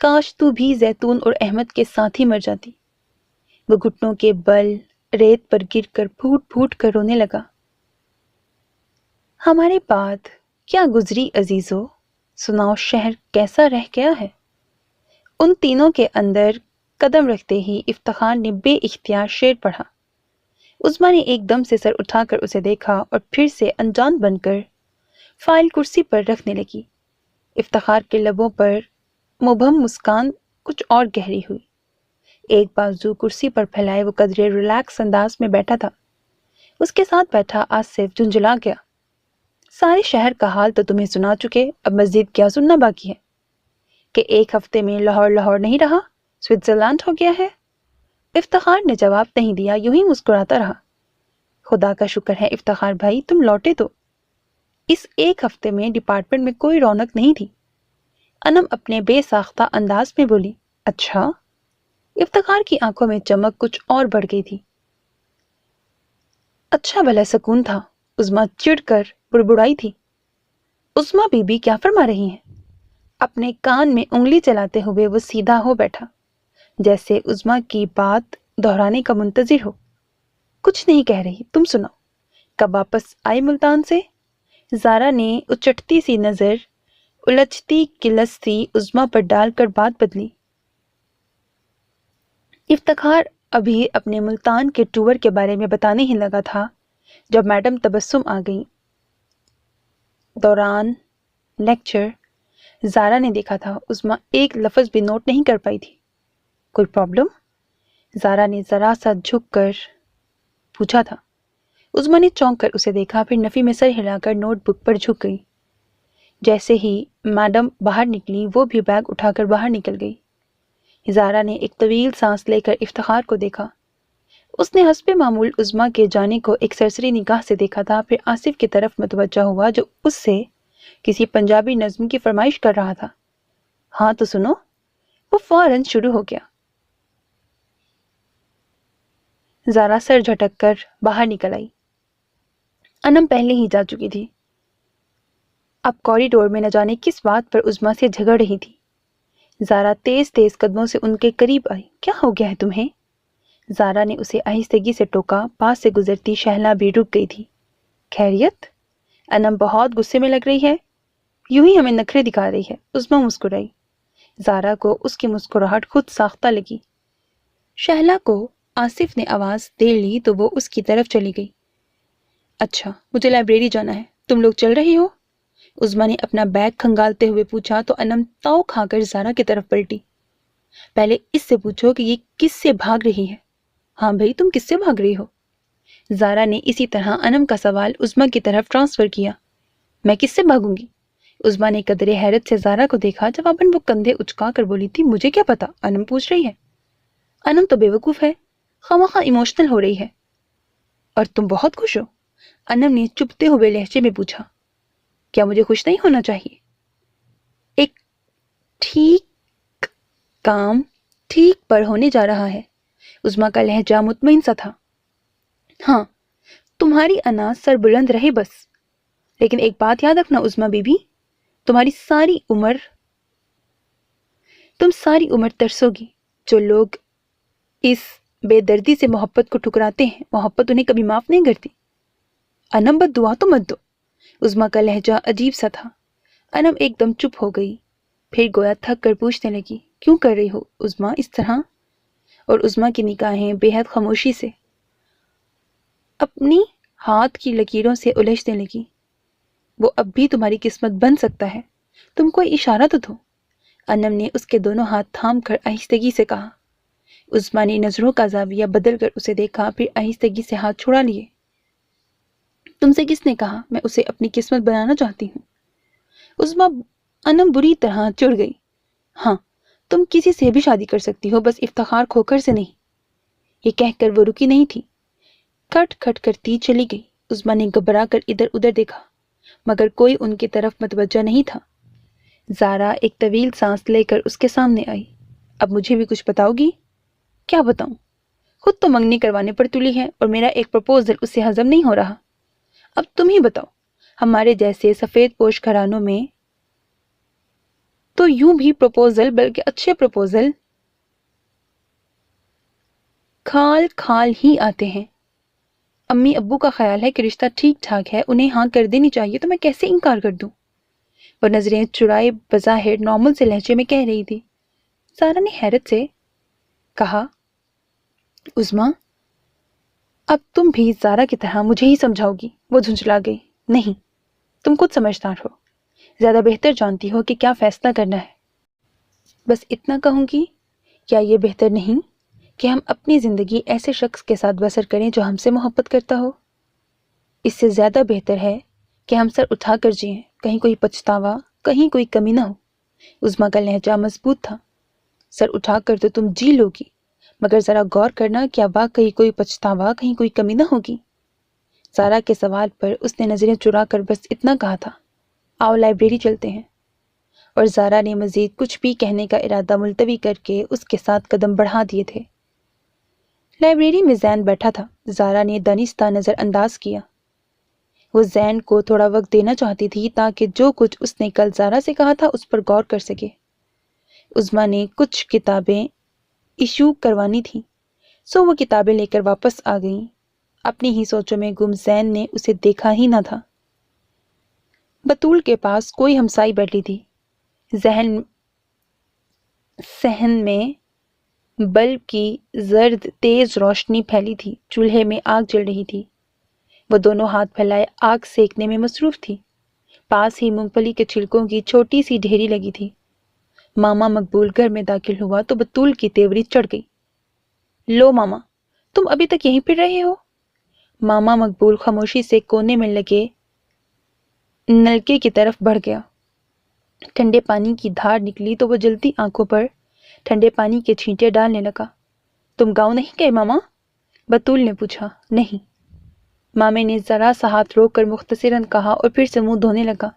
کاش تو بھی زیتون اور احمد کے ساتھ ہی مر جاتی۔ وہ گھٹنوں کے بل ریت پر گر کر پھوٹ پھوٹ کر رونے لگا۔ ہمارے بعد کیا گزری عزیزو، سناؤ شہر کیسا رہ گیا ہے۔ ان تینوں کے اندر قدم رکھتے ہی افتخار نے بے اختیار شعر پڑھا۔ عظمیٰ نے ایک دم سے سر اٹھا کر اسے دیکھا اور پھر سے انجان بن کر فائل کرسی پر رکھنے لگی۔ افتخار کے لبوں پر مبہم مسکان کچھ اور گہری ہوئی۔ ایک بازو کرسی پر پھیلائے وہ قدرے ریلیکس انداز میں بیٹھا تھا۔ اس کے ساتھ بیٹھا آصف جھنجھلا گیا۔ سارے شہر کا حال تو تمہیں سنا چکے، اب مزید کیا سننا باقی ہے؟ کہ ایک ہفتے میں لاہور نہیں رہا، سوئٹزرلینڈ ہو گیا ہے۔ افتخار نے جواب نہیں دیا، یوں ہی مسکراتا رہا۔ خدا کا شکر ہے افتخار بھائی، تم لوٹے تو۔ اس ایک ہفتے میں ڈپارٹمنٹ میں کوئی رونق نہیں تھی۔ انم اپنے بے ساختہ انداز میں بولی۔ اچھا؟ افتخار کی آنکھوں میں چمک کچھ اور بڑھ گئی تھی۔ اچھا بھلا سکون تھا، عظمیٰ چڑ کر بڑبڑائی تھی۔ عظمیٰ بی بی کیا فرما رہی ہیں؟ اپنے کان میں انگلی چلاتے ہوئے وہ سیدھا ہو بیٹھا، جیسے عظمیٰ کی بات دہرانے کا منتظر ہو۔ کچھ نہیں کہہ رہی، تم سناؤ، کب واپس آئی ملتان سے؟ زارا نے اچٹتی سی نظر الجھتی کلستی عظمیٰ پر ڈال کر بات بدلی۔ افتخار ابھی اپنے ملتان کے ٹور کے بارے میں بتانے ہی لگا تھا جب میڈم تبسم آ گئی۔ دوران لیکچر زارا نے دیکھا تھا عظمیٰ ایک لفظ بھی نوٹ نہیں کر پائی تھی۔ کوئی پرابلم؟ زارا نے ذرا سا جھک کر پوچھا تھا۔ عظمیٰ نے چونک کر اسے دیکھا، پھر نفی میں سر ہلا کر نوٹ بک پر جھک گئی۔ جیسے ہی میڈم باہر نکلی وہ بھی بیگ اٹھا کر باہر نکل گئی۔ زارا نے ایک طویل سانس لے کر افتخار کو دیکھا۔ اس نے حسب معمول عظمیٰ کے جانے کو ایک سرسری نگاہ سے دیکھا تھا، پھر آصف کی طرف متوجہ ہوا جو اس سے کسی پنجابی نظم کی فرمائش کر رہا تھا۔ ہاں تو سنو۔ وہ فوراً شروع ہو گیا۔ زارا سر جھٹک کر باہر نکل آئی۔ انم پہلے ہی جا چکی تھی۔ اب کوریڈور میں نہ جانے کس بات پر عظمیٰ سے جھگڑ رہی تھی۔ زارا تیز تیز قدموں سے ان کے قریب آئی۔ کیا ہو گیا ہے تمہیں؟ زارا نے اسے آہستگی سے ٹوکا۔ پاس سے گزرتی شہلا بھی رک گئی تھی۔ خیریت؟ انم بہت غصے میں لگ رہی ہے، یوں ہی ہمیں نخرے دکھا رہی ہے۔ عظمیٰ مسکرائی۔ زارا کو اس کی مسکراہٹ خود ساختہ لگی۔ شہلا کو آصف نے آواز دے لی تو وہ اس کی طرف چلی گئی۔ اچھا، مجھے لائبریری جانا ہے، تم لوگ چل رہی ہو؟ عظمیٰ نے اپنا بیگ کھنگالتے ہوئے پوچھا تو انم تاؤ کھا کر زارا کی طرف پلٹی۔ پہلے اس سے پوچھو کہ یہ کس سے بھاگ رہی ہے۔ ہاں بھائی، تم کس سے بھاگ رہی ہو؟ زارا نے اسی طرح انم کا سوال عظمیٰ کی طرف ٹرانسفر کیا۔ میں کس سے بھاگوں گی؟ عظمیٰ نے قدرے حیرت سے زارا کو دیکھا۔ جواباً وہ کندھے اچکا کر بولی تھی، مجھے کیا پتا، انم پوچھ رہی ہے۔ انم تو بے وقوف ہے، خواہ ایموشنل ہو رہی ہے۔ اور تم بہت خوش ہو؟ انم نے چبھتے ہوئے لہجے میں پوچھا۔ کیا مجھے خوش نہیں ہونا چاہیے؟ ایک ٹھیک کام ٹھیک پر ہونے جا رہا ہے۔ عظمیٰ کا لہجہ مطمئن سا تھا۔ ہاں، تمہاری انا سر بلند رہے بس۔ لیکن ایک بات یاد رکھنا عظمیٰ بی بی، تم ساری عمر ترسو گی۔ جو لوگ اس بے دردی سے محبت کو ٹھکراتے ہیں، محبت انہیں کبھی معاف نہیں کرتی۔ انم بد دعا تو مت دو۔ عظمیٰ کا لہجہ عجیب سا تھا۔ انم ایک دم چپ ہو گئی، پھر گویا تھک کر پوچھنے لگی، کیوں کر رہی ہو عظمیٰ اس طرح؟ اور عظمیٰ کی نگاہیں بے حد خاموشی سے اپنی ہاتھ کی لکیروں سے الجھنے لگی۔ وہ اب بھی تمہاری قسمت بن سکتا ہے، تم کوئی اشارہ تو دو۔ انم نے اس کے دونوں ہاتھ تھام کر آہستگی سے کہا۔ عظمیٰ نے نظروں کا زاویہ بدل کر اسے دیکھا، پھر آہستگی سے ہاتھ چھڑا لیے۔ تم سے کس نے کہا میں اسے اپنی قسمت بنانا چاہتی ہوں؟ انم بری طرح چڑ گئی۔ ہاں، تم کسی سے بھی شادی کر سکتی ہو، بس افتخار کھوکر سے نہیں۔ یہ کہہ کر وہ رکی نہیں تھی، کھٹ کھٹ کرتی چلی گئی۔ عظمیٰ نے گھبرا کر ادھر ادھر دیکھا، مگر کوئی ان کی طرف متوجہ نہیں تھا۔ زارا ایک طویل سانس لے کر اس کے سامنے آئی۔ اب مجھے بھی کچھ بتاؤ گی؟ کیا بتاؤں؟ خود تو منگنی کروانے پر تلی ہے اور میرا ایک پرپوزل اس سے ہضم نہیں ہو رہا۔ اب تم ہی بتاؤ، ہمارے جیسے سفید پوش گھرانوں میں تو یوں بھی پرپوزل، بلکہ اچھے پرپوزل کھال کھال ہی آتے ہیں۔ امی ابو کا خیال ہے کہ رشتہ ٹھیک ٹھاک ہے، انہیں ہاں کر دینی چاہیے، تو میں کیسے انکار کر دوں؟ وہ نظریں چرائے بظاہر نارمل سے لہجے میں کہہ رہی تھی۔ زارا نے حیرت سے کہا، عظمیٰ اب تم بھی زارا کی طرح مجھے ہی سمجھاؤ گی؟ وہ جھنجھلا گئی۔ نہیں، تم خود سمجھدار ہو، زیادہ بہتر جانتی ہو کہ کیا فیصلہ کرنا ہے۔ بس اتنا کہوں گی، کیا یہ بہتر نہیں کہ ہم اپنی زندگی ایسے شخص کے ساتھ بسر کریں جو ہم سے محبت کرتا ہو؟ اس سے زیادہ بہتر ہے کہ ہم سر اٹھا کر جئیں، کہیں کوئی پچھتاوا، کہیں کوئی کمی نہ ہو۔ عظمیٰ کا لہجہ مضبوط تھا۔ سر اٹھا کر تو تم جی لو گی، مگر ذرا غور کرنا، کیا واقعی کوئی پچھتاوا، کہیں کوئی کمی نہ ہوگی؟ زارا کے سوال پر اس نے نظریں چرا کر بس اتنا کہا تھا، آؤ لائبریری چلتے ہیں، اور زارا نے مزید کچھ بھی کہنے کا ارادہ ملتوی کر کے اس کے ساتھ قدم بڑھا دیے تھے۔ لائبریری میں زین بیٹھا تھا۔ زارا نے دانستہ نظر انداز کیا۔ وہ زین کو تھوڑا وقت دینا چاہتی تھی تاکہ جو کچھ اس نے کل زارا سے کہا تھا اس پر غور کر سکے۔ عظمیٰ نے کچھ کتابیں ایشو کروانی تھیں، سو وہ کتابیں لے کر واپس آ گئیں۔ اپنی ہی سوچوں میں گم زین نے اسے دیکھا ہی نہ تھا۔ بطول کے پاس کوئی ہمسائی بیٹھی تھی۔ صحن میں بلب کی زرد تیز روشنی پھیلی تھی، چولہے میں آگ جل رہی تھی۔ وہ دونوں ہاتھ پھیلائے آگ سیکنے میں مصروف تھی۔ پاس ہی مونگ پھلی کے چھلکوں کی چھوٹی سی ڈھیری لگی تھی۔ ماما مقبول گھر میں داخل ہوا تو بطول کی تیوری چڑھ گئی۔ لو ماما، تم ابھی تک یہیں پھر رہے ہو؟ ماما مقبول خاموشی سے کونے میں لگے نلکے کی طرف بڑھ گیا۔ ٹھنڈے پانی کی دھار نکلی تو وہ جلتی آنکھوں پر ٹھنڈے پانی کے چھینٹے ڈالنے لگا۔ تم گاؤں نہیں گئے ماما؟ بطول نے پوچھا۔ نہیں۔ مامے نے ذرا سا ہاتھ روک کر مختصراً کہا اور پھر سے منہ دھونے لگا۔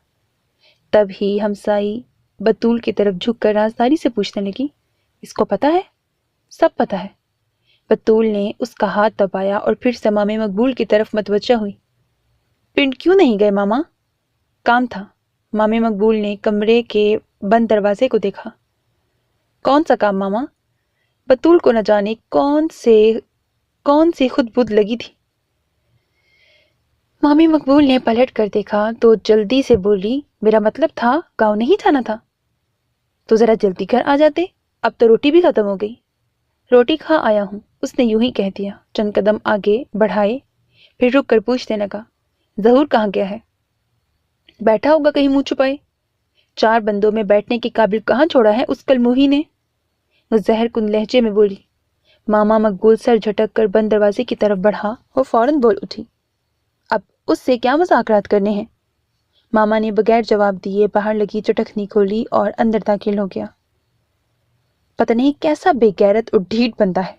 تب ہی ہمسائی بطول کی طرف جھک کر رازداری سے پوچھنے لگی، اس کو پتہ ہے؟ سب پتہ ہے۔ بطول نے اس کا ہاتھ دبایا اور پھر سے مامے مقبول کی طرف متوجہ ہوئی۔ پنڈ کیوں نہیں گئے ماما؟ کام تھا۔ مامے مقبول نے کمرے کے بند دروازے کو دیکھا۔ کون سا کام ماما؟ بطول کو نہ جانے کون سی خود بدھ لگی تھی۔ مامی مقبول نے پلٹ کر دیکھا تو جلدی سے بولی، میرا مطلب تھا گاؤں نہیں جانا تھا تو ذرا جلدی گھر آ جاتے، اب تو روٹی بھی ختم ہو گئی۔ روٹی کھا آیا ہوں، اس نے یوں ہی کہہ دیا۔ چند قدم آگے بڑھائے، پھر رک کر پوچھنے لگا، ظہور کہاں گیا ہے؟ بیٹھا ہوگا کہیں منہ چھپائے۔ چار بندوں میں بیٹھنے کے قابل کہاں چھوڑا ہے اس کل موہی نے؟ وہ زہر کن لہجے میں بولی۔ ماما مقبول سر جھٹک کر بند دروازے کی طرف بڑھا۔ وہ فوراً بول اٹھی، اب اس سے کیا مذاکرات کرنے ہیں؟ ماما نے بغیر جواب دیے باہر لگی چٹکھنی کھولی اور اندر داخل ہو گیا۔ پتہ نہیں کیسا بے غیرت اور ڈھیٹ بندہ ہے،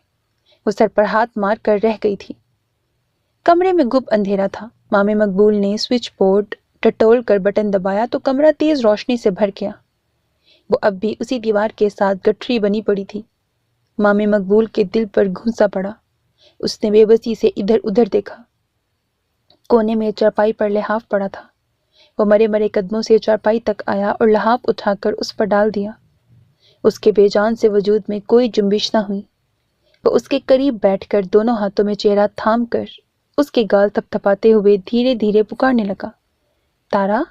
وہ سر پر ہاتھ مار کر رہ گئی تھی۔ کمرے میں گپ اندھیرا تھا۔ مامے مقبول نے سوئچ بورڈ ٹٹول کر بٹن دبایا تو کمرہ تیز روشنی سے بھر گیا۔ وہ اب بھی اسی دیوار کے ساتھ گٹھری بنی پڑی تھی۔ مامے مقبول کے دل پر گھونسا پڑا۔ اس نے بے بسی سے ادھر ادھر دیکھا۔ کونے میں چارپائی پر لحاف پڑا تھا۔ وہ مرے مرے قدموں سے چارپائی تک آیا اور لحاف اٹھا کر اس پر ڈال دیا۔ اس کے بے جان سے وجود میں کوئی جنبش نہ ہوئی۔ وہ اس کے قریب بیٹھ کر دونوں ہاتھوں میں چہرہ تھام کر اس کے گال تھپ تھپاتے ہوئے دھیرے دھیرے پکارنے لگا، تارا،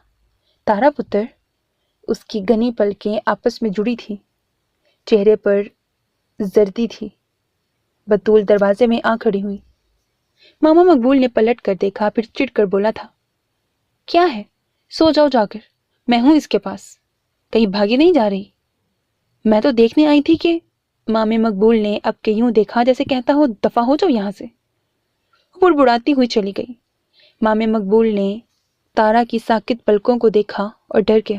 تارا پتر۔ اس کی گھنی پلکیں آپس میں جڑی تھیں، چہرے پر زردی تھی۔ بطول دروازے میں آ کھڑی ہوئی۔ ماما مقبول نے پلٹ کر دیکھا، پھر چڑ کر بولا تھا، کیا ہے؟ سو جاؤ جا کر، میں ہوں اس کے پاس، کہیں بھاگی نہیں جا رہی؟ میں تو دیکھنے آئی تھی کہ… مامے مقبول نے اب کہ یوں دیکھا جیسے کہتا ہو دفع ہو جاؤ یہاں سے۔ بڑبڑاتی ہوئی چلی گئی۔ مامے مقبول نے تارا کی ساکت پلکوں کو دیکھا اور ڈر گیا۔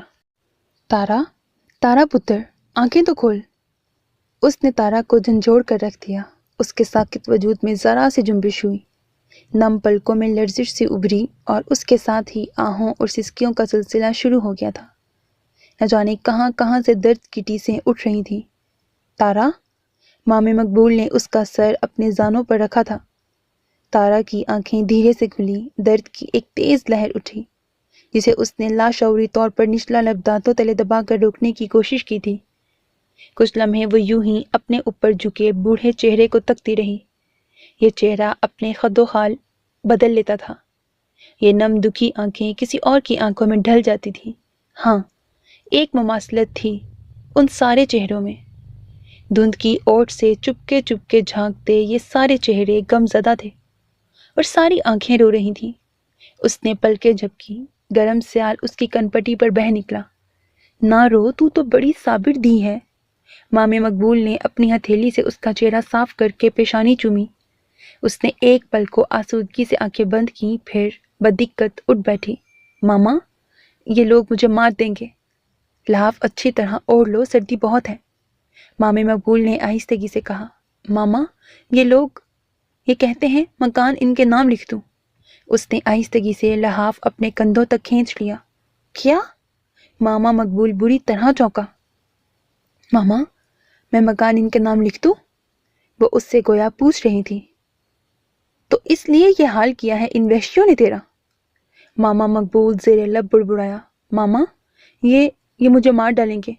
تارا، تارا پتر، آنکھیں تو کھول۔ اس نے تارا کو جھنجھوڑ کر رکھ دیا۔ اس کے ساکت وجود میں ذرا سی جنبش ہوئی، نم پلکوں میں لرزش سی ابھری اور اس کے ساتھ ہی آہوں اور سسکیوں کا سلسلہ شروع ہو گیا تھا۔ نہ جانے کہاں کہاں سے درد کی ٹیسیں اٹھ رہی تھیں۔ تارا، مامے مقبول نے اس کا سر اپنے زانوں پر رکھا تھا۔ تارا کی آنکھیں دھیرے سے کھلیں، درد کی ایک تیز لہر اٹھی جسے اس نے لاشعوری طور پر نچلا لب دانتوں تلے دبا کر روکنے کی کوشش کی تھی۔ کچھ لمحے وہ یوں ہی اپنے اوپر جھکے بوڑھے چہرے کو تکتی رہی۔ یہ چہرہ اپنے خد و خال بدل لیتا تھا۔ یہ نم دکھی آنکھیں کسی اور کی آنکھوں میں ڈھل جاتی تھی۔ ہاں، ایک مماثلت تھی ان سارے چہروں میں۔ دھند کی اوٹ سے چپکے چپکے جھانکتے یہ سارے چہرے غم زدہ تھے اور ساری آنکھیں رو رہی تھیں۔ اس نے پلکیں جھپکی، گرم سیال اس کی کنپٹی پر بہہ نکلا۔ نہ رو، تو بڑی صابر دی ہے۔ مامے مقبول نے اپنی ہتھیلی سے اس کا چہرہ صاف کر کے پیشانی چومی۔ اس نے ایک پل کو آسودگی سے آنکھیں بند کی، پھر بدقت اٹھ بیٹھی۔ ماما، یہ لوگ مجھے مار دیں گے۔ لحاف اچھی طرح اوڑھ لو، سردی بہت ہے۔ مامے مقبول نے آہستگی سے کہا۔ ماما، یہ لوگ یہ کہتے ہیں مکان ان کے نام لکھ دوں۔ اس نے آہستگی سے لحاف اپنے کندھوں تک کھینچ لیا۔ کیا؟ ماما مقبول بری طرح چونکا۔ ماما، میں مکان ان کے نام لکھ دوں؟ وہ اس سے گویا پوچھ رہی تھی۔ تو اس لیے یہ حال کیا ہے ان وحشیوں نے تیرا؟ ماما مقبول زیر لب بڑبڑایا۔ ماما، یہ مجھے مار ڈالیں گے،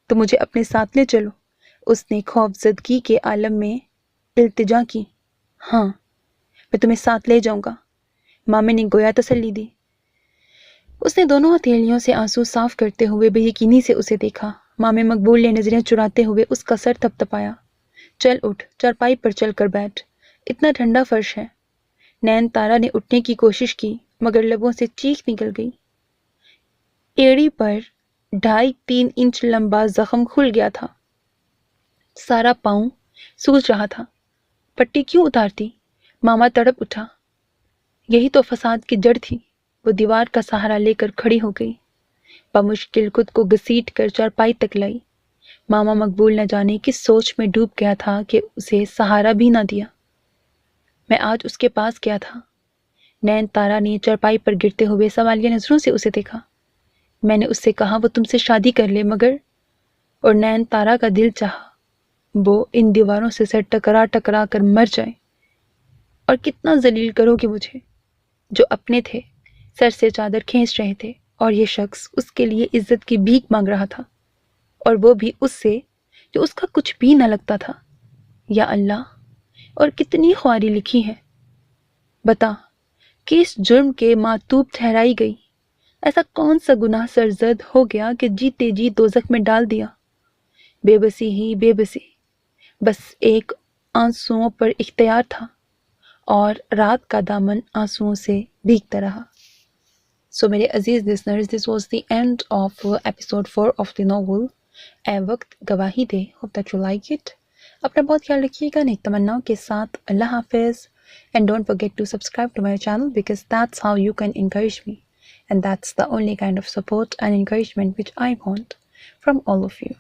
تو مجھے اپنے ساتھ لے چلو۔ اس نے خوف زدگی کے عالم میں التجا کی۔ ہاں، میں تمہیں ساتھ لے جاؤں گا، مامی نے گویا تسلی دی۔ اس نے دونوں ہتھیلیوں سے آنسو صاف کرتے ہوئے بے یقینی سے اسے دیکھا۔ مامی مقبول نے نظریں چراتے ہوئے اس کا سر تھپ تھپایا۔ چل اٹھ، چارپائی پر چل کر بیٹھ، اتنا ٹھنڈا فرش ہے۔ نین تارا نے اٹھنے کی کوشش کی مگر لبوں سے چیخ نکل گئی۔ ایڑی پر 2.5-3 انچ لمبا زخم کھل گیا تھا۔ سارا پاؤں سوج رہا تھا۔ پٹی کیوں اتارتی؟ ماما تڑپ اٹھا۔ یہی تو فساد کی جڑ تھی۔ وہ دیوار کا سہارا لے کر کھڑی ہو گئی، بمشکل خود کو گھسیٹ کر چارپائی تک لائی۔ ماما مقبول نہ جانے کس سوچ میں ڈوب گیا تھا کہ اسے سہارا بھی نہ دیا۔ میں آج اس کے پاس گیا تھا۔ نین تارا نے چارپائی پر گرتے ہوئے سوالیہ نظروں سے اسے دیکھا۔ میں نے اس سے کہا وہ تم سے شادی کر لے، مگر اور نین تارا کا دل چاہا وہ ان دیواروں سے سر ٹکرا ٹکرا کر مر جائے۔ اور کتنا ذلیل کرو گے مجھے، جو اپنے تھے سر سے چادر کھینچ رہے تھے، اور یہ شخص اس کے لیے عزت کی بھیک مانگ رہا تھا، اور وہ بھی اس سے جو اس کا کچھ بھی نہ لگتا تھا۔ یا اللہ، اور کتنی خواری لکھی ہے۔ بتا، کس جرم کے معتوب ٹھہرائی گئی؟ ایسا کون سا گناہ سرزد ہو گیا کہ جیتے جی دوزخ میں ڈال دیا؟ بے بسی ہی بے بسی، بس ایک آنسوؤں پر اختیار تھا، اور رات کا دامن آنسوؤں سے بھیگتا رہا۔ سو میرے عزیز listeners, this was the end of episode 4 of the novel Ae Waqt Gawahi De. Hope that you like it. اپنا بہت خیال رکھیے گا نیک تمناؤں کے ساتھ۔ اللہ حافظ۔ And don't forget to subscribe to my channel because that's how you can encourage me. And that's the only kind of support and encouragement which I want from all of you.